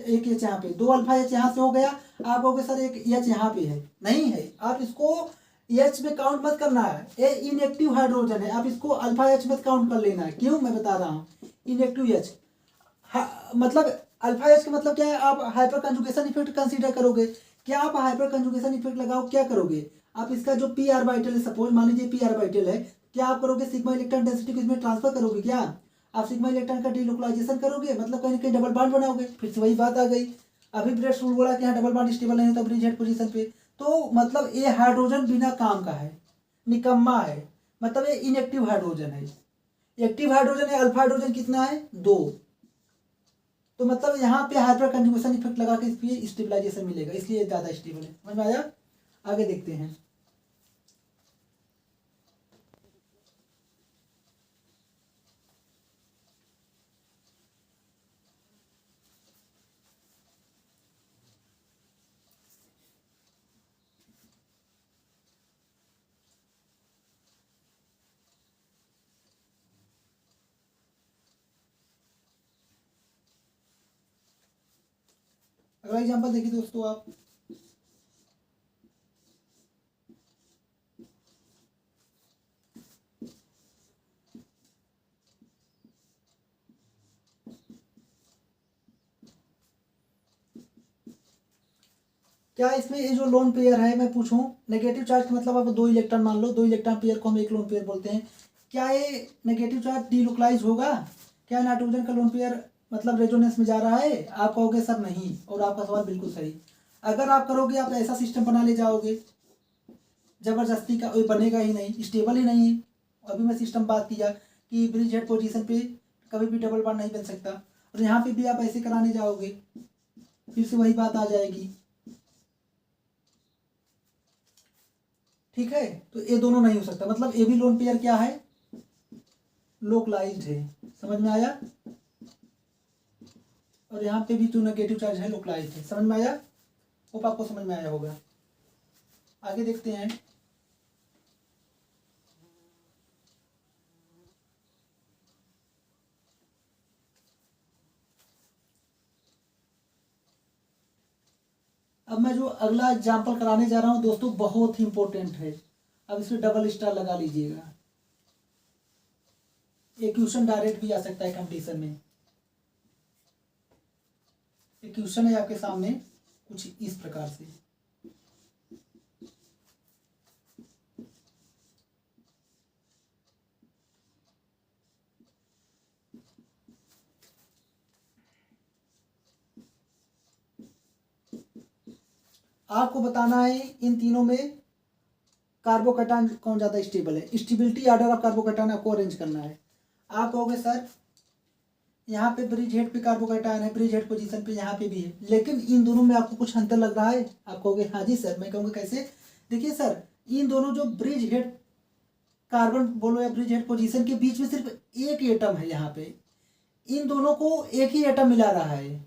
Speaker 1: एक एच यहाँ पे, 2 अल्फा एच यहाँ से हो गया। आप कहोगे सर एक एच यहाँ पे है, नहीं है। आप इसको एच में काउंट मत करना है, ये इनएक्टिव हाइड्रोजन है। आप इसको अल्फा एच मत काउंट कर लेना है। क्यों? मैं बता रहा हूँ। इनएक्टिव एच मतलब अल्फा एच का मतलब क्या है? आप हाइपर कंजुगेशन इफेक्ट कंसीडर करोगे। क्या आप हाइपर कंजुगेशन इफेक्ट लगाओ, क्या करोगे? आप इसका जो पी ऑर्बिटल है, सपोज मान लीजिए पी ऑर्बिटल है, क्या आप करोगे? सिग्मा इलेक्ट्रॉन डेंसिटी को इसमें ट्रांसफर करोगे। क्या आप सिग्मा इलेक्ट्रॉन का डिलोकलाइजेशन करोगे? मतलब कहीं ना कहीं डबल बॉन्ड बनाओगे। फिर से वही बात आ गई, अभी ब्रेड्स रूल बोला कि यहाँ डबल बॉन्ड स्टेबल नहीं होता ब्रिज हेड पोजीशन पे, तो मतलब ये हाइड्रोजन बिना काम का है, निकम्मा है, मतलब ये इनएक्टिव हाइड्रोजन है। एक्टिव हाइड्रोजन है अल्फा हाइड्रोजन कितना है 2, तो मतलब यहाँ पे हाइपर कंजुगेशन इफेक्ट लगा के इसलिए स्टेबलाइजेशन मिलेगा, इसलिए ज़्यादा स्टेबल है। समझ में आया? आगे देखते हैं। अगला एग्जांपल देखिए दोस्तों आप, क्या इसमें ये जो लोन पेयर है, मैं पूछूं नेगेटिव चार्ज का मतलब आप 2 इलेक्ट्रॉन मान लो, 2 इलेक्ट्रॉन पेयर को हम एक लोन पेयर बोलते हैं, क्या ये नेगेटिव चार्ज डीलोकलाइज होगा? क्या नाइट्रोजन का लोन पेयर मतलब रेजोनेंस में जा रहा है? आप कहोगे सर नहीं, और आपका सवाल बिल्कुल सही। अगर आप करोगे, आप ऐसा सिस्टम बना ले जाओगे जबरदस्ती का, वो बनेगा ही नहीं, स्टेबल ही नहीं है। अभी मैं सिस्टम बात किया कि ब्रिज हेड पोजीशन पे कभी भी डबल बॉन्ड नहीं बन सकता, और यहाँ पे भी आप ऐसे कराने जाओगे फिर से वही बात आ जाएगी। ठीक है, तो ये दोनों नहीं हो सकता, मतलब ये भी लोन पेयर क्या है, लोकलाइज्ड है। समझ में आया? और यहाँ पे भी जो नेगेटिव चार्ज है लोकलाइज्ड है। समझ में आया? होप आपको समझ में आया होगा। आगे देखते हैं। अब मैं जो अगला एग्जाम्पल कराने जा रहा हूँ दोस्तों, बहुत ही इंपॉर्टेंट है। अब इसमें डबल स्टार लगा लीजिएगा, एक क्वेश्चन डायरेक्ट भी आ सकता है कंपटीशन में। एक क्वेश्चन है आपके सामने कुछ इस प्रकार से, आपको बताना है इन तीनों में कार्बोकैटायन कौन ज़्यादा स्टेबल है। स्टेबिलिटी ऑर्डर ऑफ कार्बोकैटायन आपको अरेंज करना है। आप कहोगे सर यहाँ पे ब्रिज हेड पे कार्बोकैटायन है, ब्रिज हेड पोजीशन पे यहाँ पे भी है, लेकिन इन दोनों में आपको कुछ अंतर लग रहा है। आप कहोगे हाँ जी सर। मैं कहूँगा कैसे? देखिए सर, इन दोनों जो ब्रिज हेड कार्बन बोलो या ब्रिज हेड पोजीशन के बीच में सिर्फ एक एटम है यहाँ पे, इन दोनों को एक ही एटम मिला रहा है।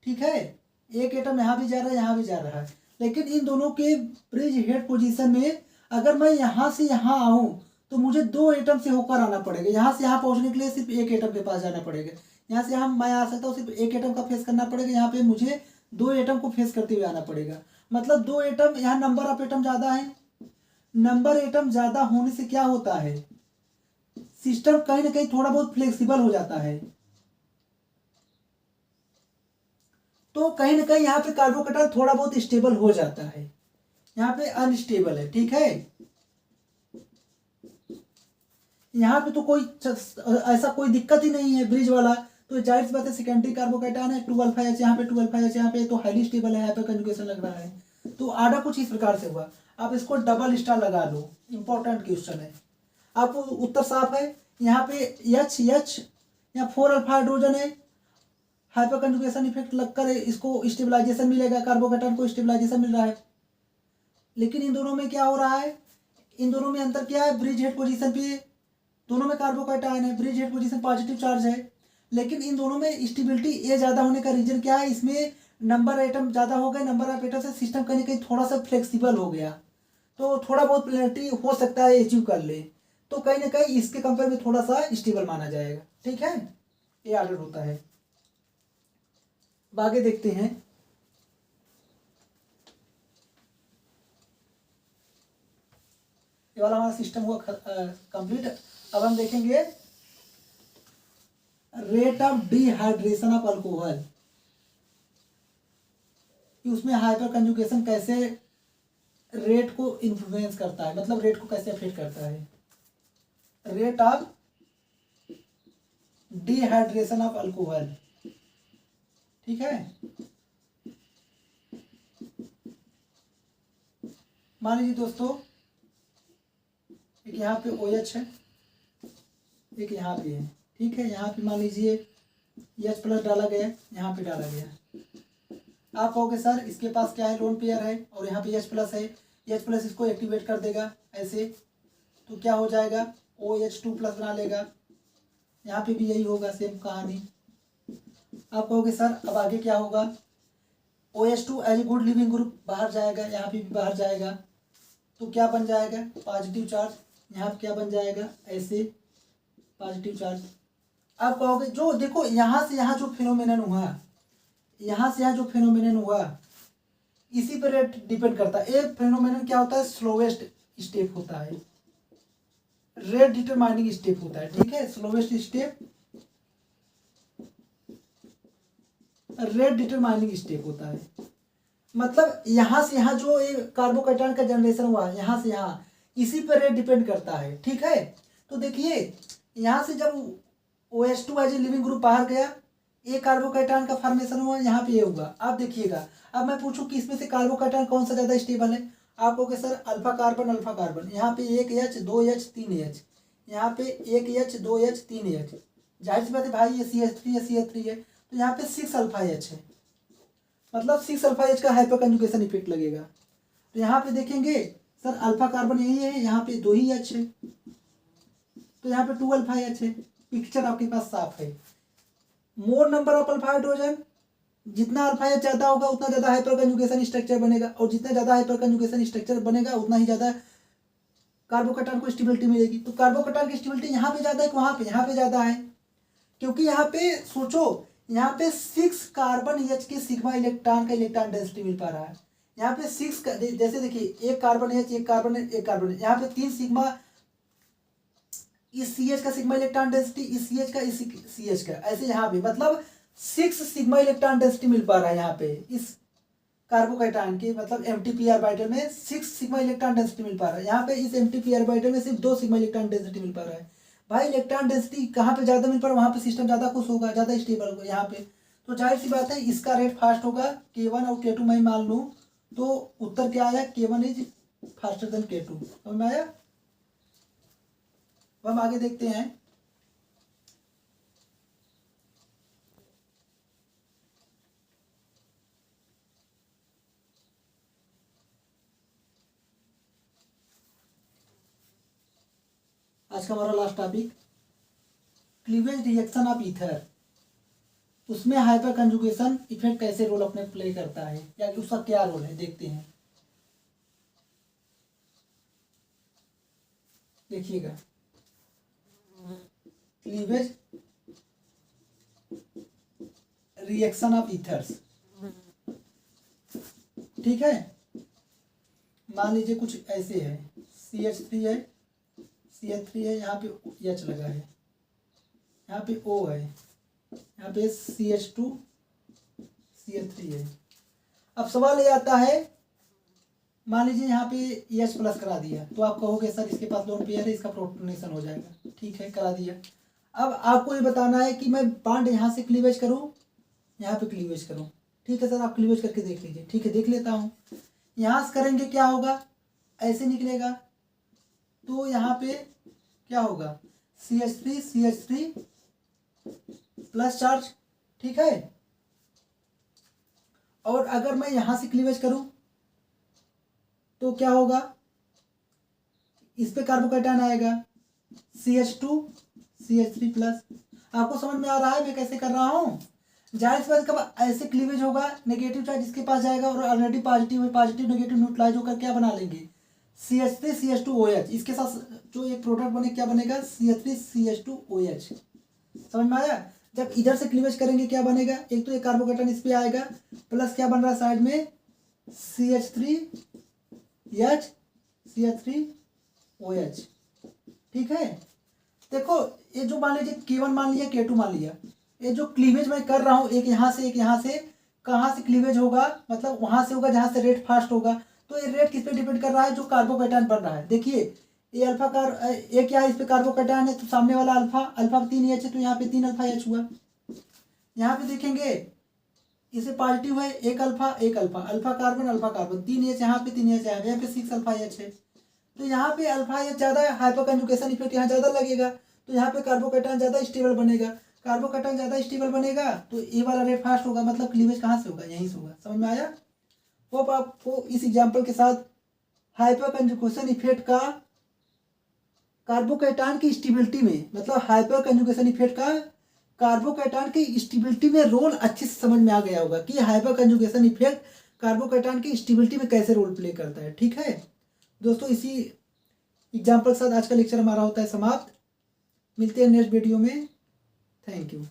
Speaker 1: ठीक है, एक एटम यहाँ भी जा रहा है, यहाँ भी जा रहा है, लेकिन इन दोनों के ब्रिज हेड पोजीशन में अगर मैं यहाँ से यहाँ आऊँ तो मुझे 2 एटम से होकर आना पड़ेगा। यहाँ से यहाँ पहुँचने के लिए सिर्फ एक एटम के पास जाना पड़ेगा। यहाँ से यहाँ मैं आ सकता हूँ, सिर्फ एक एटम का फेस करना पड़ेगा। यहाँ पे मुझे 2 एटम को फेस करते हुए आना पड़ेगा, मतलब 2 एटम। यहाँ नंबर ऑफ एटम ज़्यादा है। नंबर एटम ज़्यादा होने से क्या होता है, सिस्टम कहीं ना कहीं थोड़ा बहुत फ्लेक्सिबल हो जाता है। तो कहीं ना कहीं यहाँ पे कार्बोकैटायन थोड़ा बहुत स्टेबल हो जाता है, यहाँ पे अनस्टेबल है। ठीक है, यहाँ पे तो कोई ऐसा कोई दिक्कत ही नहीं है ब्रिज वाला, तो जाहिर सी बात है सेकेंडरी कार्बोकैटायन है 2 अल्फा एच, यहाँ पे 2 अल्फा एच, यहाँ पे तो हाईली स्टेबल है, यहाँ पे कंजुगेशन लग रहा है। तो आधा कुछ इस प्रकार से हुआ। आप इसको डबल स्टार लगा लो, इंपॉर्टेंट क्वेश्चन है। आपको उत्तर साफ है। यहाँ पे एच एच यहाँ 4 अल्फा हाइड्रोजन है, हाइपर कंजुगेशन इफेक्ट लगकर इसको स्टेबलाइजेशन मिलेगा, कार्बोकैटायन को स्टेबलाइजेशन मिल रहा है। लेकिन इन दोनों में क्या हो रहा है, इन दोनों में अंतर क्या है, ब्रिज हेड पोजीशन पे दोनों में कार्बोकैटायन है, bridge head position positive charge है, लेकिन इन दोनों में स्टेबिलिटी ए ज़्यादा होने का रीजन क्या है, इसमें नंबर एटम ज़्यादा हो गए, नंबर ऑफ एटम से सिस्टम कहीं ना कहीं थोड़ा सा फ्लेक्सिबल हो गया, तो थोड़ा बहुत प्लेनिटी हो सकता है अचीव कर ले, तो कहीं ना कहीं इसके कंपेयर में थोड़ा सा स्टेबल माना जाएगा। ठीक है, ये ऑर्डर होता है। आगे देखते हैं। ये वाला हमारा सिस्टम हुआ कंप्लीट। अब हम देखेंगे rate of dehydration of alcohol, कि उसमें हाइपर कंजुगेशन कैसे रेट को इन्फ्लुएंस करता है, मतलब रेट को कैसे अफेक्ट करता है। Rate of dehydration of alcohol, ठीक है। मान लीजिए दोस्तों एक यहाँ पे OH है, एक यहाँ पे है, ठीक है। यहाँ पे मान लीजिए H प्लस डाला गया, यहाँ पे डाला गया। आप कहोगे सर इसके पास क्या है, लोन पेयर है और यहाँ पे H प्लस है, H प्लस इसको एक्टिवेट कर देगा ऐसे, तो क्या हो जाएगा, OH2 प्लस बना लेगा। यहाँ पे भी यही होगा, सेम कहानी। आप कहोगे सर अब आगे क्या होगा, OH2 as a good leaving group बाहर जाएगा, यहाँ पे भी बाहर जाएगा, तो क्या बन जाएगा, पॉजिटिव चार्ज। यहाँ पे क्या बन जाएगा, ऐसे पॉजिटिव चार्ज। आप कहोगे जो देखो यहाँ से यहाँ जो फिनोमेनन हुआ, यहाँ से यहाँ जो फिनोमेनन हुआ इसी पर रेट डिपेंड करता है। एक फिनोमेनन क्या होता है, स्लोवेस्ट स्टेप होता है, रेट डिटरमाइनिंग स्टेप होता है, ठीक है। Slowest step rate determining step होता है, मतलब यहाँ से यहाँ जो कार्बोकैटायन का जनरेशन हुआ यहाँ से यहाँ, इसी पर रेट डिपेंड करता है, ठीक है। तो देखिए यहाँ से जब OH2 as a living group बाहर गया, एक कार्बोकैटायन का फॉर्मेशन हुआ, यहाँ पे ये हुआ। आप देखिएगा, अब मैं पूछूं कि इसमें से कार्बोकैटायन कौन सा ज़्यादा स्टेबल है, आप कहोगे सर अल्फा कार्बन, यहाँ पे 1H 2H 3H, यहाँ पे 1H 2H 3H, जाहिर सी बात है भाई ये CH3 है, CH3 है, तो यहाँ पे 6 अल्फा H है, मतलब 6 अल्फा H का हाइपर कंजुगेशन इफेक्ट लगेगा। तो यहाँ पे देखेंगे सर अल्फा कार्बन यही है, यहाँ पे 2 ही H है, तो यहाँ पे 2 अल्फा H है। पिक्चर आपके पास साफ है। मोर नंबर ऑफ अल्फा हाइड्रोजन, जितना अल्फा H ज़्यादा होगा उतना ज़्यादा हाइपर कंजुगेशन स्ट्रक्चर बनेगा, और जितना ज़्यादा हाइपर कंजुगेशन स्ट्रक्चर बनेगा उतना ही ज़्यादा कार्बोकैटायन को स्टेबिलिटी मिलेगी। तो कार्बोकैटायन की स्टेबिलिटी यहाँ पे ज़्यादा है कि वहाँ पे, यहाँ पे ज़्यादा है, क्योंकि यहाँ पे सोचो यहाँ पे 6 कार्बन H के सिग्मा इलेक्ट्रॉन का इलेक्ट्रॉन डेंसिटी मिल पा रहा है। यहाँ पे 6 का जैसे देखिए एक कार्बन H, एक कार्बन यहाँ पे 3 सिग्मा, इस CH का सिग्मा इलेक्ट्रॉन डेंसिटी, इस CH का, इस CH का, ऐसे यहाँ पे मतलब 6 सिग्मा इलेक्ट्रॉन डेंसिटी मिल पा रहा है यहाँ पे इस कार्बोकैटायन के, मतलब MT p ऑर्बिटल में 6 सिग्मा इलेक्ट्रॉन डेंसिटी मिल पा रहा है। यहाँ पे इस MT p ऑर्बिटल में सिर्फ 2 सिग्मा इलेक्ट्रॉन डेंसिटी मिल पा रहा है। भाई इलेक्ट्रॉन डेंसिटी कहाँ पे ज़्यादा मिल पा रहा है, वहाँ पे सिस्टम ज़्यादा खुश होगा, ज़्यादा स्टेबल होगा यहाँ पे। तो जाहिर सी बात है इसका रेट फास्ट होगा, K1 और K2 मैं मान लूँ तो उत्तर क्या आया, K1 is faster than K2। समझ में आया। अब हम आगे देखते हैं। आज का हमारा last topic cleavage reaction of ether, उसमें हाइपर कंजुगेशन इफेक्ट कैसे रोल अपने प्ले करता है, या उसका क्या रोल है, देखते हैं। देखिएगा क्लीवेज रिएक्शन ऑफ ईथर्स, ठीक है। मान लीजिए कुछ ऐसे है, CH3 है, CH3 है, यहाँ पे H लगा है, यहाँ पे O है, यहाँ पे CH2 CH3 है। अब सवाल ये आता है, मान लीजिए यहाँ पे H प्लस करा दिया, तो आप कहोगे सर इसके पास लोन पेयर है, इसका प्रोटोनेशन हो जाएगा, ठीक है, करा दिया। अब आपको ये बताना है कि मैं बॉन्ड यहाँ से क्लीवेज करूँ, यहाँ पे क्लीवेज करूँ, ठीक है सर आप क्लीवेज करके देख लीजिए, ठीक है देख लेता हूँ। यहाँ से करेंगे क्या होगा, ऐसे निकलेगा, तो यहाँ पे क्या होगा, CH3 प्लस चार्ज, ठीक है। और अगर मैं यहाँ से क्लीवेज करूँ तो क्या होगा, इस पे कार्बोकैटायन आएगा CH2 CH3 प्लस। आपको समझ में आ रहा है मैं कैसे कर रहा हूँ। जाहिर सी बात कब ऐसे क्लीवेज होगा, नेगेटिव चार्ज इसके पास जाएगा और ऑलरेडी पॉजिटिव है, पॉजिटिव नेगेटिव न्यूट्रलाइज होकर क्या बना लेंगे, CH3 CH2OH, इसके साथ जो एक प्रोडक्ट बने क्या बनेगा, CH3 CH2OH। समझ में आया। जब इधर से क्लीवेज करेंगे क्या बनेगा, एक तो एक कार्बोकैटायन इस पे आएगा, प्लस क्या बन रहा है साइड में CH3H CH3OH, ठीक है। देखो ये जो मान लीजिए K1 मान लिया, K2 मान लिया, ये जो क्लीवेज मैं कर रहा हूँ एक यहाँ से एक यहाँ से, कहाँ से क्लीवेज होगा, मतलब वहाँ से होगा जहाँ से रेट फास्ट होगा। तो ये रेट किस पे डिपेंड कर रहा है, जो कार्बोकैटायन बन रहा है। देखिए ये ये क्या है, इस पे कार्बोकैटायन है, तो सामने वाला अल्फा 3H है, तो यहाँ पे 3 अल्फा H हुआ। यहाँ पे देखेंगे इसे पॉजिटिव है, एक अल्फा अल्फा कार्बन 3 एच यहाँ पे 3 एच यहाँ पे 6 अल्फा एच है। तो यहाँ पे अल्फा एच ज़्यादा है, हाइपर कंजुगेशन इफेक्ट यहाँ ज़्यादा लगेगा, तो यहाँ पे कार्बोकैटायन ज़्यादा स्टेबल बनेगा। कार्बोकैटायन ज़्यादा स्टेबल बनेगा तो ए वाला रेट फास्ट होगा, मतलब क्लीवेज कहाँ से होगा, यहीं से होगा। समझ में आया? होप आपको इस एग्जाम्पल के साथ हाइपर कंजुगेशन इफेक्ट का कार्बोकैटायन की स्टेबिलिटी में, मतलब हाइपर कंजुगेशन इफेक्ट का कार्बोकैटायन की स्टेबिलिटी में रोल अच्छे से समझ में आ गया होगा कि हाइपर कंजुगेशन इफेक्ट कार्बोकैटायन की स्टेबिलिटी में कैसे रोल प्ले करता है। ठीक है दोस्तों, इसी एग्जाम्पल के साथ आज का लेक्चर हमारा होता है समाप्त। मिलते हैं नेक्स्ट वीडियो में। Thank you.